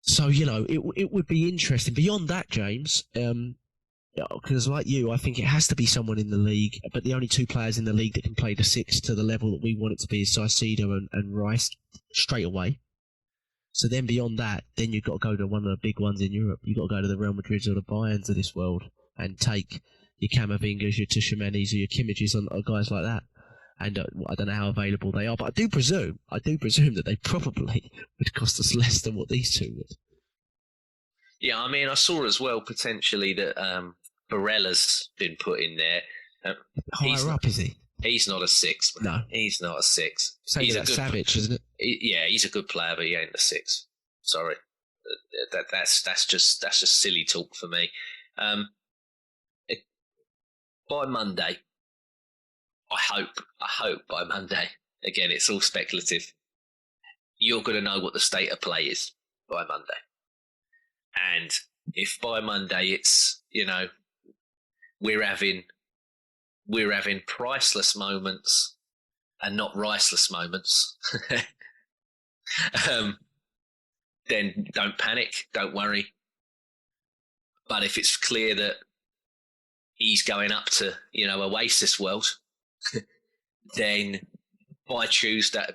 it would be interesting. Beyond that, James, because like you, I think it has to be someone in the league, but the only two players in the league that can play the six to the level that we want it to be is Caicedo and Rice straight away. So then beyond that, then you've got to go to one of the big ones in Europe. You've got to go to the Real Madrids or the Bayerns of this world and take your Camavingas, your Tchouaménis, or your Kimmiches on guys like that. And I don't know how available they are, but I do presume that they probably would cost us less than what these two would. Yeah, I mean, I saw as well potentially that Barella's been put in there. Higher up, is he? He's not a six. Man. No, he's not a six. Same he's as that Savage, isn't it? Yeah, he's a good player, but he ain't a six. Sorry, that's just silly talk for me. By Monday, I hope by Monday. Again, it's all speculative. You're going to know what the state of play is by Monday. And if by Monday it's, we're having priceless moments and not riceless moments, then don't panic, don't worry. But if it's clear that he's going up to, Oasis World, then by Tuesday,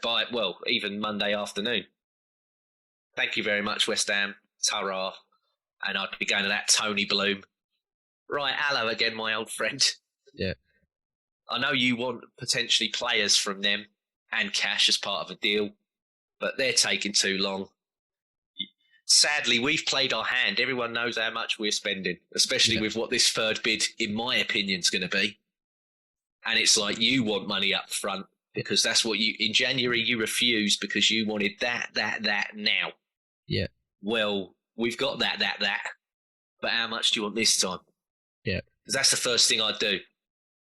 even Monday afternoon, thank you very much, West Ham, ta-ra, and I'd be going to that Tony Bloom. Right, hello again, my old friend. Yeah. I know you want potentially players from them and cash as part of a deal, but they're taking too long. Sadly, we've played our hand. Everyone knows how much we're spending, especially with what this third bid, in my opinion, is going to be. And it's like you want money up front because that's what in January you refused because you wanted that now. Yeah. Well, we've got that. But how much do you want this time? Yeah. Because that's the first thing I'd do.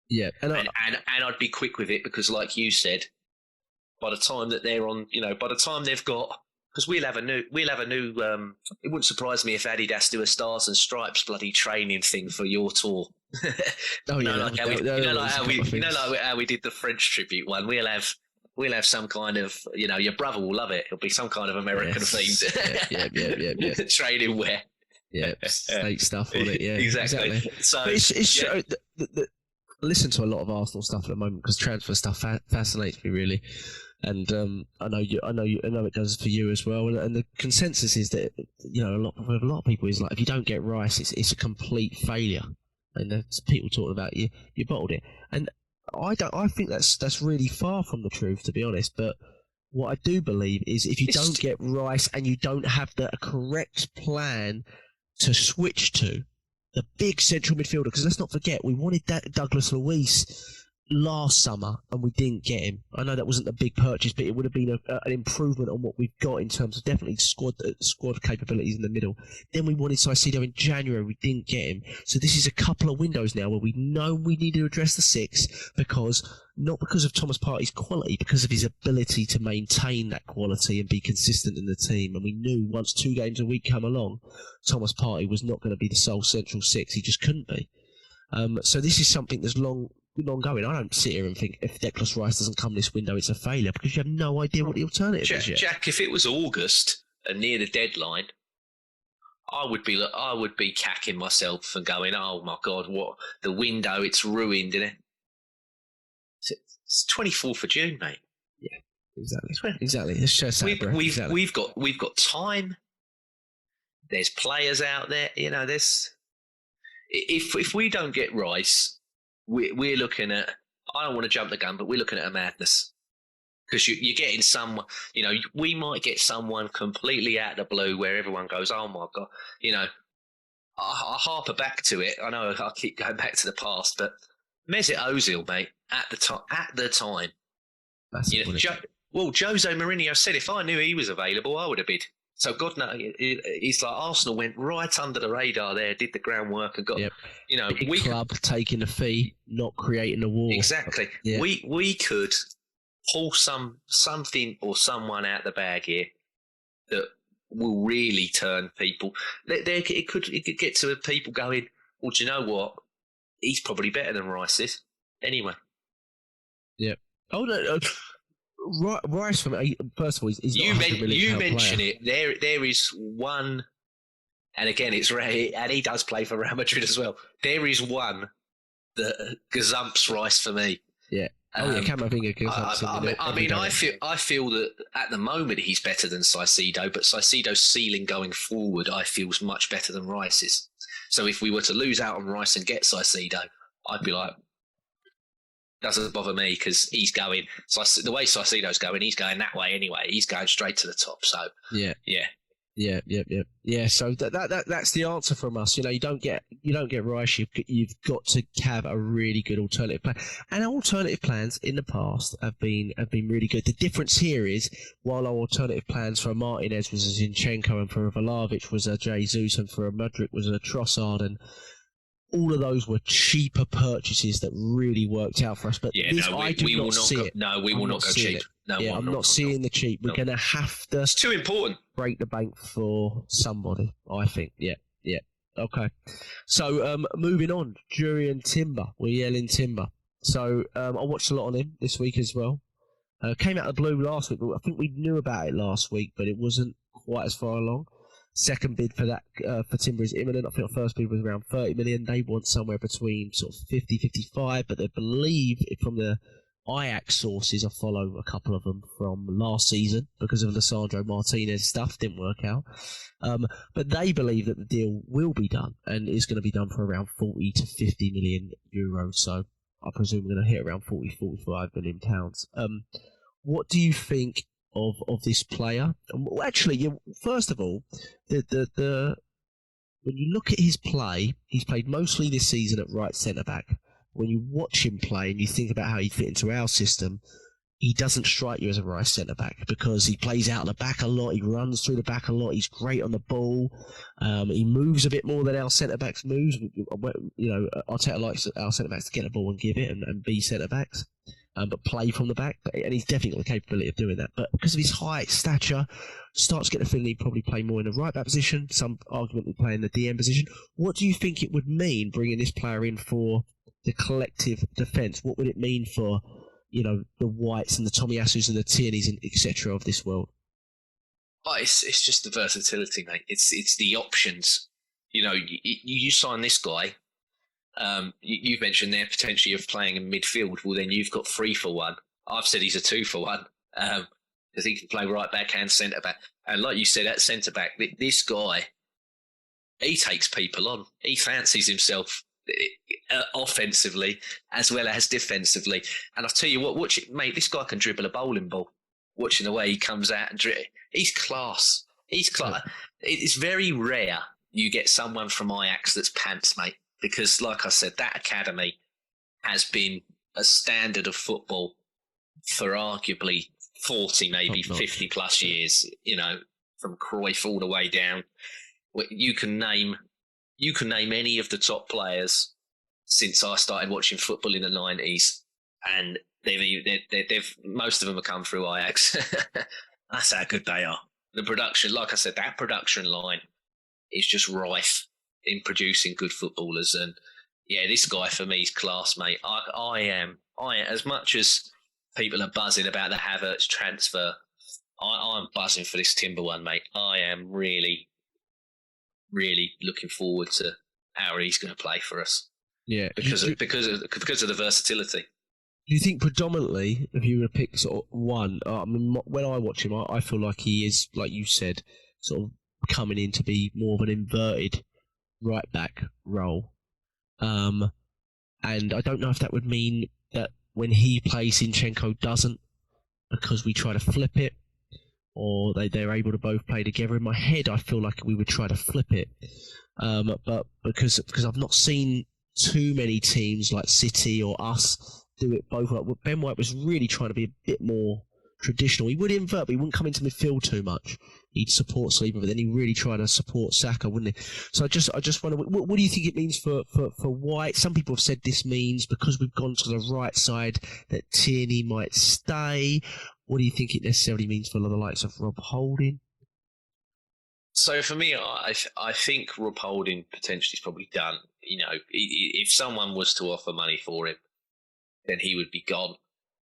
Yeah. And I'd be quick with it because, like you said, by the time that they're on, by the time they've got, because we'll have a new. It wouldn't surprise me if Adidas do a Stars and Stripes bloody training thing for your tour. Oh yeah, like how we did the French tribute one. We'll have some kind of, your brother will love it. It'll be some kind of American themed yeah. training wear. Yeah, state stuff on it. Yeah, exactly. So but it's I listen to a lot of Arsenal stuff at the moment because transfer stuff fascinates me really, and I know it does for you as well. And the consensus is that a lot of people is like, if you don't get Rice, it's a complete failure. And there's people talking about you bottled it, and I think that's really far from the truth, to be honest. But what I do believe is if you don't get Rice and you don't have the correct plan to switch to the big central midfielder, because let's not forget we wanted that Douglas Luiz last summer and we didn't get him. I know that wasn't a big purchase, but it would have been an improvement on what we've got in terms of definitely squad capabilities in the middle. Then we wanted Caicedo in January, we didn't get him. So this is a couple of windows now where we know we need to address the six, not because of Thomas Partey's quality, because of his ability to maintain that quality and be consistent in the team. And we knew once 2 games a week come along, Thomas Partey was not going to be the sole central six. He just couldn't be. So this is something that's long going. I don't sit here and think if Declan Rice doesn't come this window, it's a failure, because you have no idea what the alternative is yet. Jack, if it was August and near the deadline, I would be cacking myself and going, oh my God, what the window, it's ruined, isn't it? It's 24th of June, mate. Yeah, exactly. It's just we've got time. There's players out there. You know, if we don't get Rice, we're looking at. I don't want to jump the gun, but we're looking at a madness. Because you're getting someone, you know, we might get someone completely out of the blue where everyone goes, oh my God, you know, I harper back to it. I know I keep going back to the past, but Mesut Ozil, mate, at the time, you know, Jose Mourinho said if I knew he was available, I would have bid. So God knows, it's like Arsenal went right under the radar there, did the groundwork and got, you know, big club taking a fee, not creating a war. Exactly. Yeah. We could pull something or someone out the bag here that will really turn people. It could get to people going, well, do you know what? He's probably better than Rice is. Anyway. Yeah. Oh, no. Rice, for me, first of all, he's you mention player. it. There is one, and again, it's rare, and he does play for Real Madrid as well. There is one that gazumps Rice for me. Yeah. Camavinga. I feel that at the moment he's better than Caicedo, but Caicedo's ceiling going forward, I feel, is much better than Rice's. So if we were to lose out on Rice and get Caicedo, I'd be like, doesn't bother me because he's going. So the way Caicedo's going, he's going that way anyway. He's going straight to the top. So yeah. So that's the answer from us. You know, you don't get Rice. You've got to have a really good alternative plan. And our alternative plans in the past have been really good. The difference here is while our alternative plans for Martinez was a Zinchenko and for a Vlahovic was a Jesus and for a Mudryk was a Trossard, and all of those were cheaper purchases that really worked out for us. But we will not see it. No, we will not go cheap. No, I'm not seeing the cheap. We're going to have to. It's too important. Break the bank for somebody, I think. Yeah. Okay. So moving on, Jurrien Timber. We're yelling Timber. So I watched a lot on him this week as well. Came out of the blue last week. I think we knew about it last week, but it wasn't quite as far along. Second bid for that for Timber is imminent. I think our first bid was around 30 million. They want somewhere between sort of 50, 55, but they believe from the Ajax sources, I follow a couple of them from last season because of Lisandro Martinez stuff, didn't work out. But they believe that the deal will be done and is going to be done for around 40 to 50 million euros. So I presume we're going to hit around 40, 45 million pounds. What do you think of this player? Well, actually, first of all, the when you look at his play, he's played mostly this season at right centre back. When you watch him play and you think about how he fit into our system, he doesn't strike you as a right centre back because he plays out the back a lot. He runs through the back a lot. He's great on the ball. He moves a bit more than our centre backs moves. You know, Arteta likes our centre backs to get the ball and give it and be centre backs. But play from the back, and he's definitely got the capability of doing that. But because of his height, stature, starts to get the feeling he'd probably play more in the right back position. Some argument would play in the DM position. What do you think it would mean bringing this player in for the collective defence? What would it mean for, you know, the Whites and the Tomiyasus and the Tierneys and etc. of this world? Oh, it's just the versatility, mate. It's the options. You know, you sign this guy. You've mentioned there potentially of playing in midfield. Well, then you've got 3 for 1. I've said he's a 2 for 1 because he can play right back and centre back. And like you said, at centre back, this guy, he takes people on. He fancies himself offensively as well as defensively. And I'll tell you what, mate, this guy can dribble a bowling ball. Watching the way he comes out and he's class. He's class. It's very rare you get someone from Ajax that's pants, mate. Because, like I said, that academy has been a standard of football for arguably 40, maybe 50 plus years. You know, from Cruyff all the way down. You can name any of the top players since I started watching football in the 90s, and they've most of them have come through Ajax. That's how good they are. The production, like I said, that production line is just rife in producing good footballers. And yeah, this guy for me is class, mate. I am as much as people are buzzing about the Havertz transfer, I'm buzzing for this Timber one, mate. I am really, really looking forward to how he's going to play for us. Yeah, because of the versatility. Do you think predominantly, if you were to pick sort of one, when I watch him, I feel like he is, like you said, sort of coming in to be more of an inverted right back role. And I don't know if that would mean that when he plays, Zinchenko doesn't, because we try to flip it, or they're able to both play together. In my head, I feel like we would try to flip it. But because I've not seen too many teams like City or us do it both. Like, Ben White was really trying to be a bit more traditional. He would invert, but he wouldn't come into midfield too much. He'd support Sleeper, but then he really tried to support Saka, wouldn't he? So I just wonder, what do you think it means for White? Some people have said this means because we've gone to the right side that Tierney might stay. What do you think it necessarily means for the likes of Rob Holding? So for me, I think Rob Holding potentially is probably done. You know, if someone was to offer money for him, then he would be gone.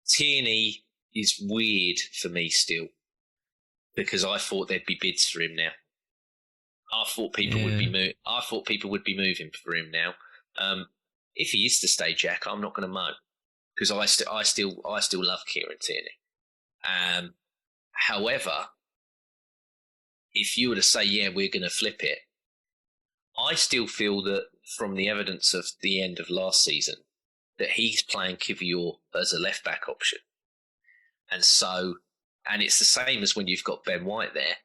Tierney is weird for me still, because I thought there'd be bids for him now. I thought people would be I thought people would be moving for him now. If he is to stay, Jack, I'm not going to moan, because I still love Kieran Tierney. However, if you were to say, yeah, we're going to flip it, I still feel that from the evidence of the end of last season, that he's playing Kivior as a left-back option. And it's the same as when you've got Ben White there.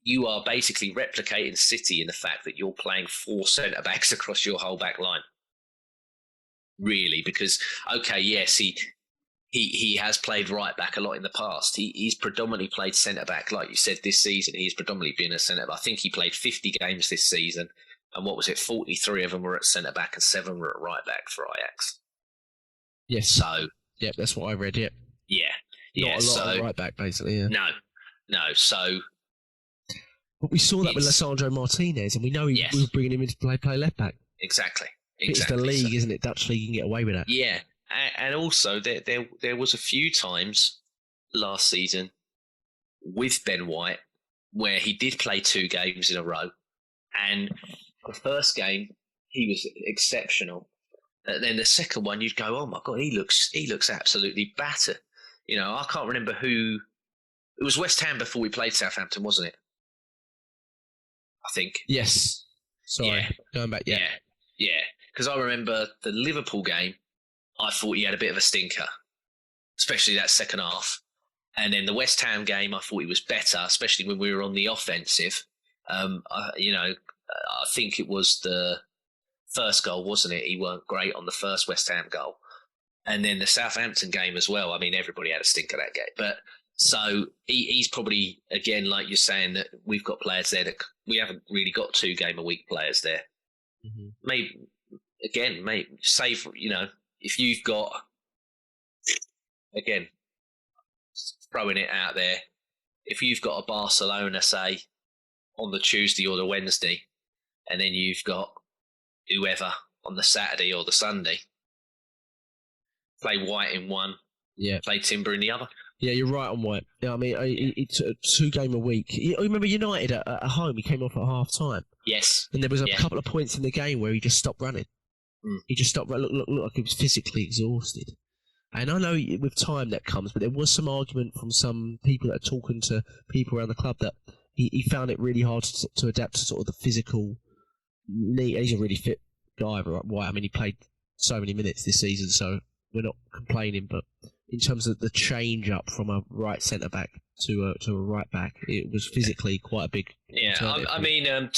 You are basically replicating City in the fact that you're playing 4 centre-backs across your whole back line. Really, because, okay, yes, he has played right-back a lot in the past. He's predominantly played centre-back, like you said, this season. He's predominantly been a centre-back. I think he played 50 games this season. And what was it? 43 of them were at centre-back and 7 were at right-back for Ajax. Yes. So... yeah, that's what I read, yeah. Yeah. Not a lot of right-back, basically, yeah. No, so... But we saw that with Lissandro Martinez, and we know we were bringing him in to play left-back. Exactly. It's the league, isn't it? Dutch league, you can get away with that. Yeah. And also, there was a few times last season with Ben White where he did play 2 games in a row, and... the first game, he was exceptional. And then the second one, you'd go, "Oh my God, he looks absolutely battered." You know, I can't remember who. It was West Ham before we played Southampton, wasn't it? I think. Yes. Sorry, going back. Yeah. Because I remember the Liverpool game. I thought he had a bit of a stinker, especially that second half. And then the West Ham game, I thought he was better, especially when we were on the offensive. I think it was the first goal, wasn't it? He weren't great on the first West Ham goal. And then the Southampton game as well. I mean, everybody had a stinker that game. But so he's probably, again, like you're saying, that we've got players there that we haven't really got 2 game a week players there. Mm-hmm. Maybe, save, if you've got, again, throwing it out there, if you've got a Barcelona, say, on the Tuesday or the Wednesday, and then you've got whoever on the Saturday or the Sunday, play White in one, play Timber in the other. Yeah, you're right on White. Yeah, I mean, it's a 2 game a week. I remember United at home, he came off at half time. Yes. And there was a couple of points in the game where he just stopped running. He just stopped running, looked like he was physically exhausted. And I know with time that comes, but there was some argument from some people that are talking to people around the club that he found it really hard to adapt to sort of the physical need. He's a really fit guy, White. I mean, he played so many minutes this season, so we're not complaining. But in terms of the change up from a right centre back to a right back, it was physically quite a big. Yeah, I mean,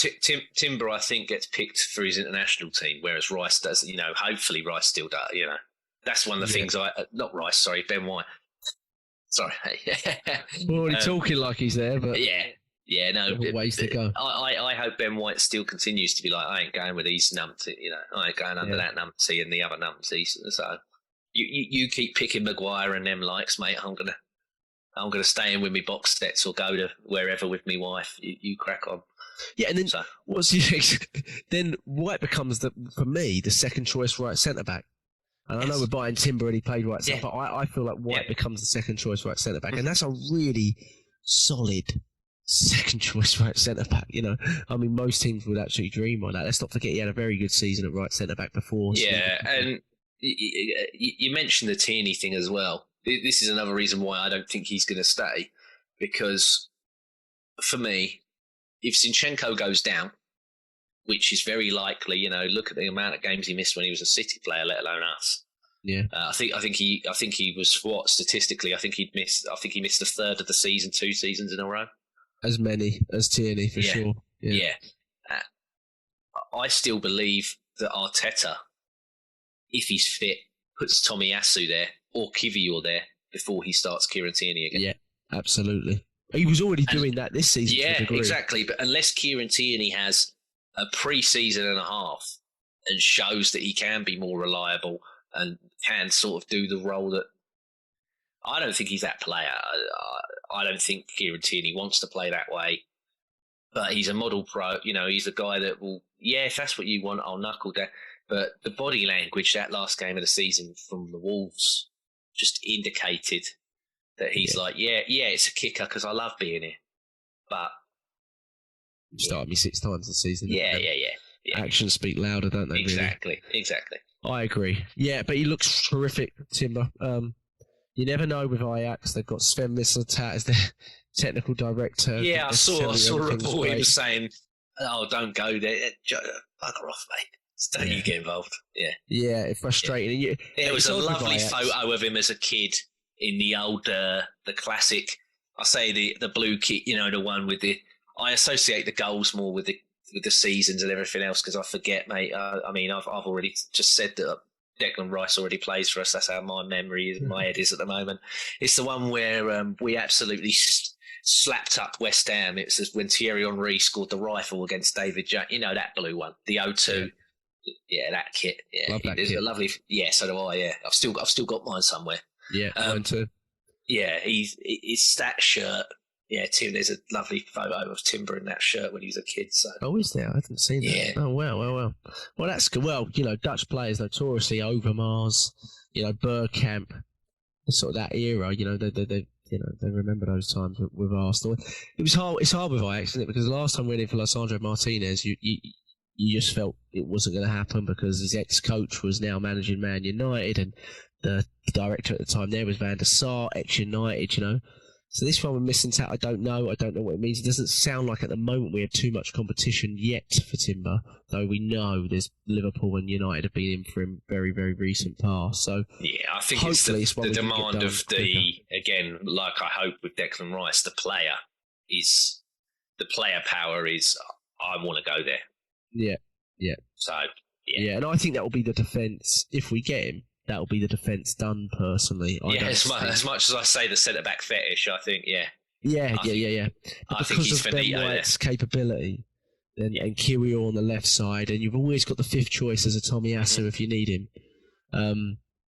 Timber, I think, gets picked for his international team, whereas Rice does. Hopefully Rice still does. That's one of the things not Rice, sorry, Ben White. Sorry. We're already talking like he's there, but yeah, no. Ways to go. I hope Ben White still continues to be like, I ain't going with these numpty, I ain't going under that numpty and the other numpties. So you keep picking Maguire and them likes, mate. I'm gonna stay in with me box sets or go to wherever with me wife. You crack on. Yeah, and then then White becomes for me the second choice right centre back. And I know we're buying Timber and he played right centre, but I feel like White becomes the second choice right centre back, and that's a really solid second choice right centre back. I mean, most teams would actually dream on that. Let's not forget he had a very good season at right centre back before. Yeah, and you mentioned the Tierney thing as well. This is another reason why I don't think he's going to stay, because for me, if Zinchenko goes down, which is very likely, look at the amount of games he missed when he was a City player, let alone us. Yeah, I think he was statistically. I think he missed a third of the season, 2 seasons in a row. As many as Tierney for sure. Yeah. I still believe that Arteta, if he's fit, puts Tomiyasu there or Kiwior there before he starts Kieran Tierney again. Yeah, absolutely. He was already doing that this season. Yeah, exactly. But unless Kieran Tierney has a pre-season and a half and shows that he can be more reliable and can sort of do the role that... I don't think he's that player. I don't think Kieran Tierney wants to play that way. But he's a model pro. He's a guy that will... Yeah, if that's what you want, I'll knuckle down. But the body language, that last game of the season from the Wolves, just indicated that he's it's a kicker because I love being here. But... You started me 6 times this season. Yeah. Actions speak louder, don't they? Exactly. I agree. Yeah, but he looks terrific, Timber. You never know with Ajax. They've got Sven Mislintat as their technical director. Yeah, I saw a report. He was saying, "Oh, don't go there. Bugger off, mate. Don't you get involved." Yeah. Yeah, it's frustrating. Yeah. There was a lovely photo of him as a kid in the old, the classic. I say the blue kit. The one with the. I associate the goals more with the seasons and everything else because I forget, mate. I've already just said that Declan Rice already plays for us. That's how my memory is, my head is at the moment. It's the one where we absolutely slapped up West Ham. It was when Thierry Henry scored the rifle against David Jones. That blue one, the 0-2. Yeah, that kit. Yeah, love that kit. A lovely. Yeah, so do I. Yeah, I've still got mine somewhere. Yeah, mine too. Yeah, it's that shirt. Yeah, Tim. There's a lovely photo of Timber in that shirt when he was a kid. So. Oh, is there? I haven't seen that. Yeah. Oh, well. Well, that's good. Well, Dutch players notoriously Overmars, Bergkamp, sort of that era. They remember those times with Arsenal. It was hard. It's hard with Ajax, isn't it? Because the last time we went in for Lisandro Martinez, you just felt it wasn't going to happen because his ex-coach was now managing Man United, and the director at the time there was Van der Sar, ex-United. So this one with Mislintat, I don't know what it means. It doesn't sound like at the moment we have too much competition yet for Timber, though we know there's Liverpool and United have been in for him very, very recent past. So yeah, I think it's the demand of again, like I hope with Declan Rice, the player power is I want to go there. Yeah. So yeah, and I think that will be the defence if we get him. That'll be the defence done, personally. As much as I say the centre-back fetish, I think, yeah. Yeah. I think he's Ben White's capability and Kiwior on the left side, and you've always got the fifth choice as a Tomiyasu if you need him.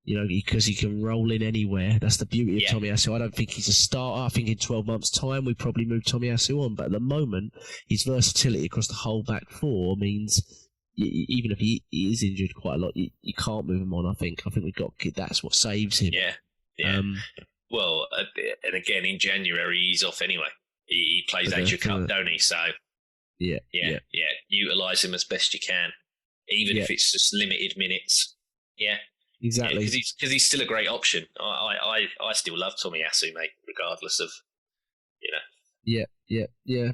Because he can roll in anywhere. That's the beauty of Tomiyasu. I don't think he's a starter. I think in 12 months' time, we probably move Tomiyasu on. But at the moment, his versatility across the whole back four means... Even if he is injured quite a lot, you can't move him on. I think we've got that's what saves him. Yeah. Well, and again in January he's off anyway. He plays Asia Cup, don't he? So yeah. Utilise him as best you can, even if it's just limited minutes. Yeah, exactly. Because he's still a great option. I still love Tomiyasu, mate, regardless of Yeah.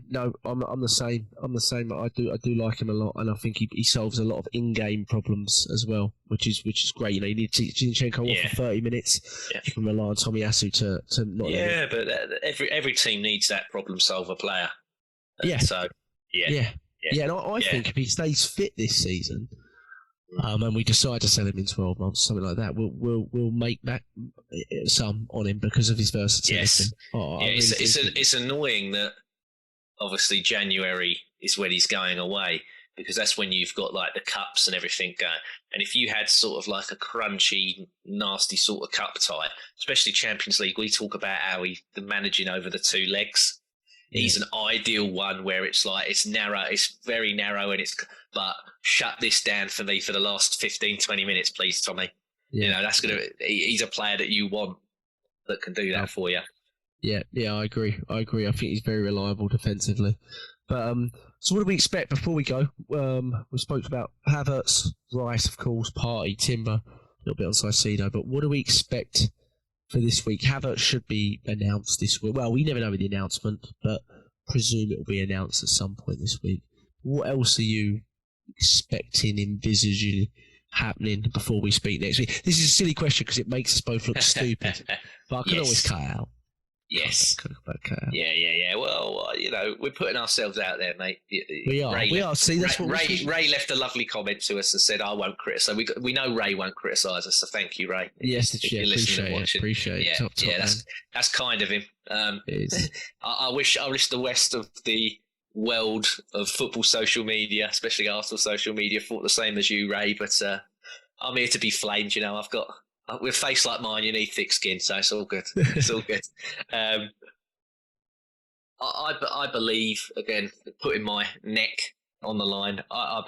No, I'm the same. I do like him a lot, and I think he solves a lot of in-game problems as well, which is great. You need Zinchenko off for 30 minutes. Yeah. You can rely on Tomiyasu to not. Yeah, but every team needs that problem solver player. Yeah. So yeah. And I think if he stays fit this season, and we decide to sell him in 12 months, something like that, we'll make back some on him because of his versatility. Yes. It's annoying that obviously January is when he's going away because that's when you've got like the cups and everything going. And if you had sort of like a crunchy, nasty sort of cup tie, especially Champions League, we talk about how he's managing over the 2 legs. He's an ideal one where it's like it's narrow, it's very narrow, but shut this down for me for the last 15, 20 minutes, please, Tommy. Yeah. He's a player that you want that can do that for you. Yeah, I agree. I think he's very reliable defensively. But so what do we expect before we go? We spoke about Havertz, Rice, of course, Partey, Timber. little bit on Caicedo. But what do we expect for this week? Havertz should be announced this week. Well, we never know the announcement, but presume it will be announced at some point this week. What else are you expecting, envisaging happening before we speak next week? This is a silly question because it makes us both look stupid, but I can always cut it out. Yes. Yeah. Well, we're putting ourselves out there, mate. We are. See, that's what Ray left a lovely comment to us and said, "I won't criticise." We know Ray won't criticise us, so thank you, Ray. Yes, appreciate it. Top, that's kind of him. I wish the rest of the world of football social media, especially Arsenal social media, thought the same as you, Ray. But I'm here to be flamed. I've got. With a face like mine, you need thick skin, so it's all good. It's all good. I believe, again, putting my neck on the line. I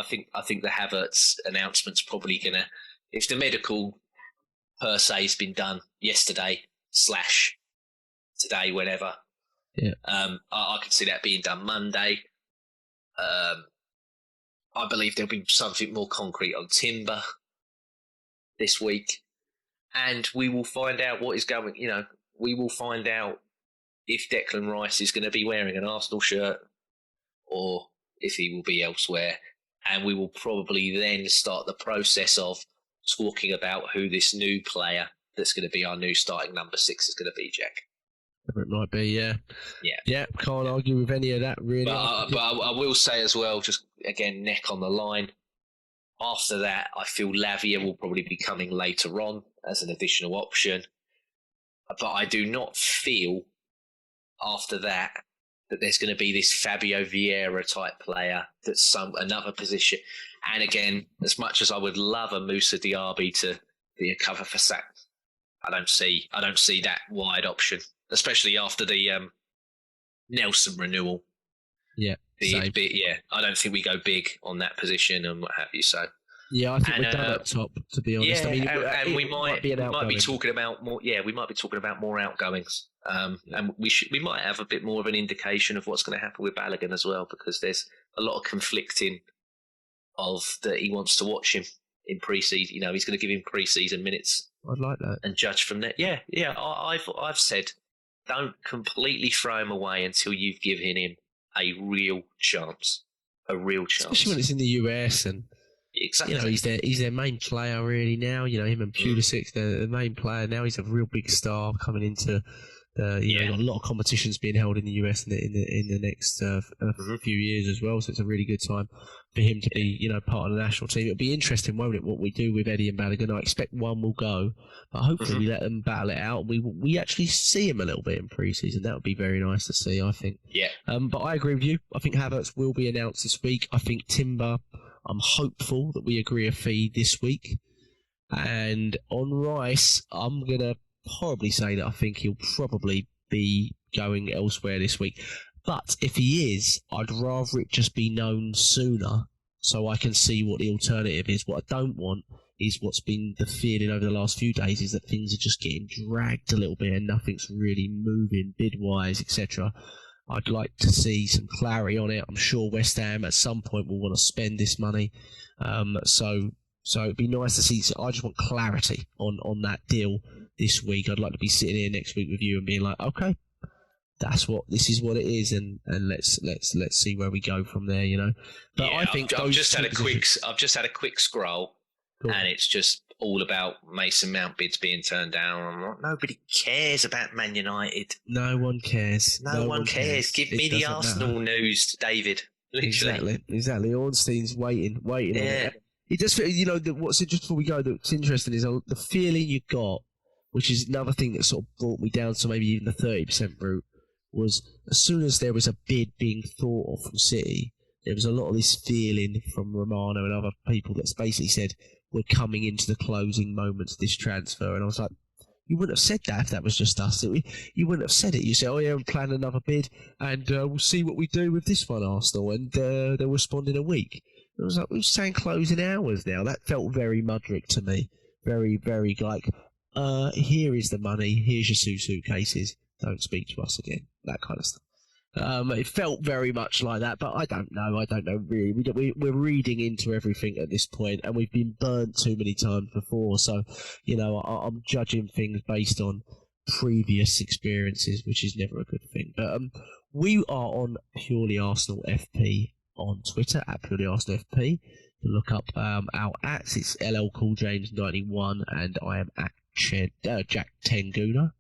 think the Havertz announcement's probably gonna. If the medical per se has been done yesterday / today, whenever. Yeah. I could see that being done Monday. I believe there'll be something more concrete on Timber this week. And we will find out what is going, we will find out if Declan Rice is going to be wearing an Arsenal shirt or if he will be elsewhere. And we will probably then start the process of talking about who this new player that's going to be our new starting number 6 is going to be, Jack. It might be, yeah. Yeah, can't argue with any of that, really. But I will say as well, just again, neck on the line. After that, I feel Lavia will probably be coming later on as an additional option. But I do not feel after that there's going to be this Fabio Vieira type player that's another position. And again, as much as I would love a Moussa Diaby to be a cover for Sack, I don't see that wide option, especially after the Nelson renewal. Yeah. I don't think we go big on that position and what have you. So yeah, I think we're done up top, to be honest. Yeah, I mean, and we might be talking about more. Yeah, we might be talking about more outgoings, and we might have a bit more of an indication of what's going to happen with Balogun as well, because there's a lot of conflicting of that he wants to watch him in pre-season. He's going to give him pre-season minutes. I'd like that and judge from there. Yeah. I've said don't completely throw him away until you've given him a real chance. Especially when it's in the US and exactly. He's their main player really now. Him and Pulisic, the main player now. He's a real big star coming into. Got a lot of competitions being held in the US in the next few years as well. So it's a really good time for him to be part of the national team. It'll be interesting, won't it, what we do with Eddie and Balogun. I expect one will go, but hopefully we let them battle it out. We actually see him a little bit in pre-season. That would be very nice to see, I think. Yeah. But I agree with you. I think Havertz will be announced this week. I think Timber, I'm hopeful that we agree a fee this week. And on Rice, I'm going to probably say that I think he'll probably be going elsewhere this week. But if he is, I'd rather it just be known sooner so I can see what the alternative is. What I don't want is what's been the feeling over the last few days is that things are just getting dragged a little bit and nothing's really moving bid-wise, etc. I'd like to see some clarity on it. I'm sure West Ham at some point will want to spend this money. So it'd be nice to see. So I just want clarity on that deal this week. I'd like to be sitting here next week with you and being like, okay, this is what it is, and let's see where we go from there. But yeah, I think I've just had a quick scroll, cool. And it's just all about Mason Mount bids being turned down. I'm like, nobody cares about Man United. No one cares. No one cares. Give me the Arsenal news, David. Literally. Exactly. Ornstein's waiting Yeah. on it. It just, what's it, just before we go, that's interesting is the feeling you got, which is another thing that sort of brought me down to maybe even the 30% route, was as soon as there was a bid being thought of from City, there was a lot of this feeling from Romano and other people that's basically said, we're coming into the closing moments of this transfer. And I was like, you wouldn't have said that if that was just us. You wouldn't have said it. You say, oh yeah, we're planning another bid and we'll see what we do with this one, Arsenal. And they'll respond in a week. It was like, we're saying closing hours now. That felt very Mudrick to me. Very, very like, here is the money. Here's your suitcases. Don't speak to us again. That kind of stuff. It felt very much like that, but I don't know really. We're reading into everything at this point, and we've been burnt too many times before. So, I'm judging things based on previous experiences, which is never a good thing. But we are on Purely Arsenal FP on Twitter at Purely Arsenal FP. You look up our @. It's LL Cool James 91, and I am at Jack Tenguna.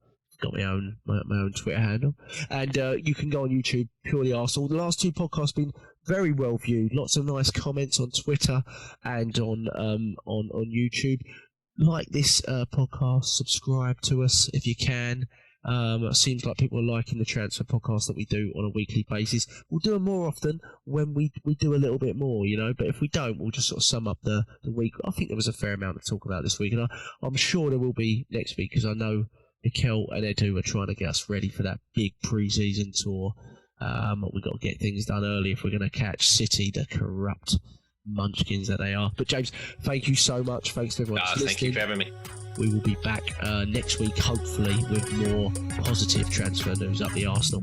Got my own Twitter handle, and you can go on YouTube, Purely Arsenal. The last 2 podcasts have been very well viewed. Lots of nice comments on Twitter and on YouTube. Like this podcast, subscribe to us if you can. It seems like people are liking the transfer podcast that we do on a weekly basis. We'll do them more often when we do a little bit more, but if we don't, we'll just sort of sum up the week. I think there was a fair amount to talk about this week, and I'm sure there will be next week, because I know Mikel and Edu are trying to get us ready for that big pre-season tour. We've got to get things done early if we're going to catch City, the corrupt munchkins that they are. But James, thank you so much. Thanks to everyone. Thank you for having me. We will be back next week, hopefully, with more positive transfer news up the Arsenal.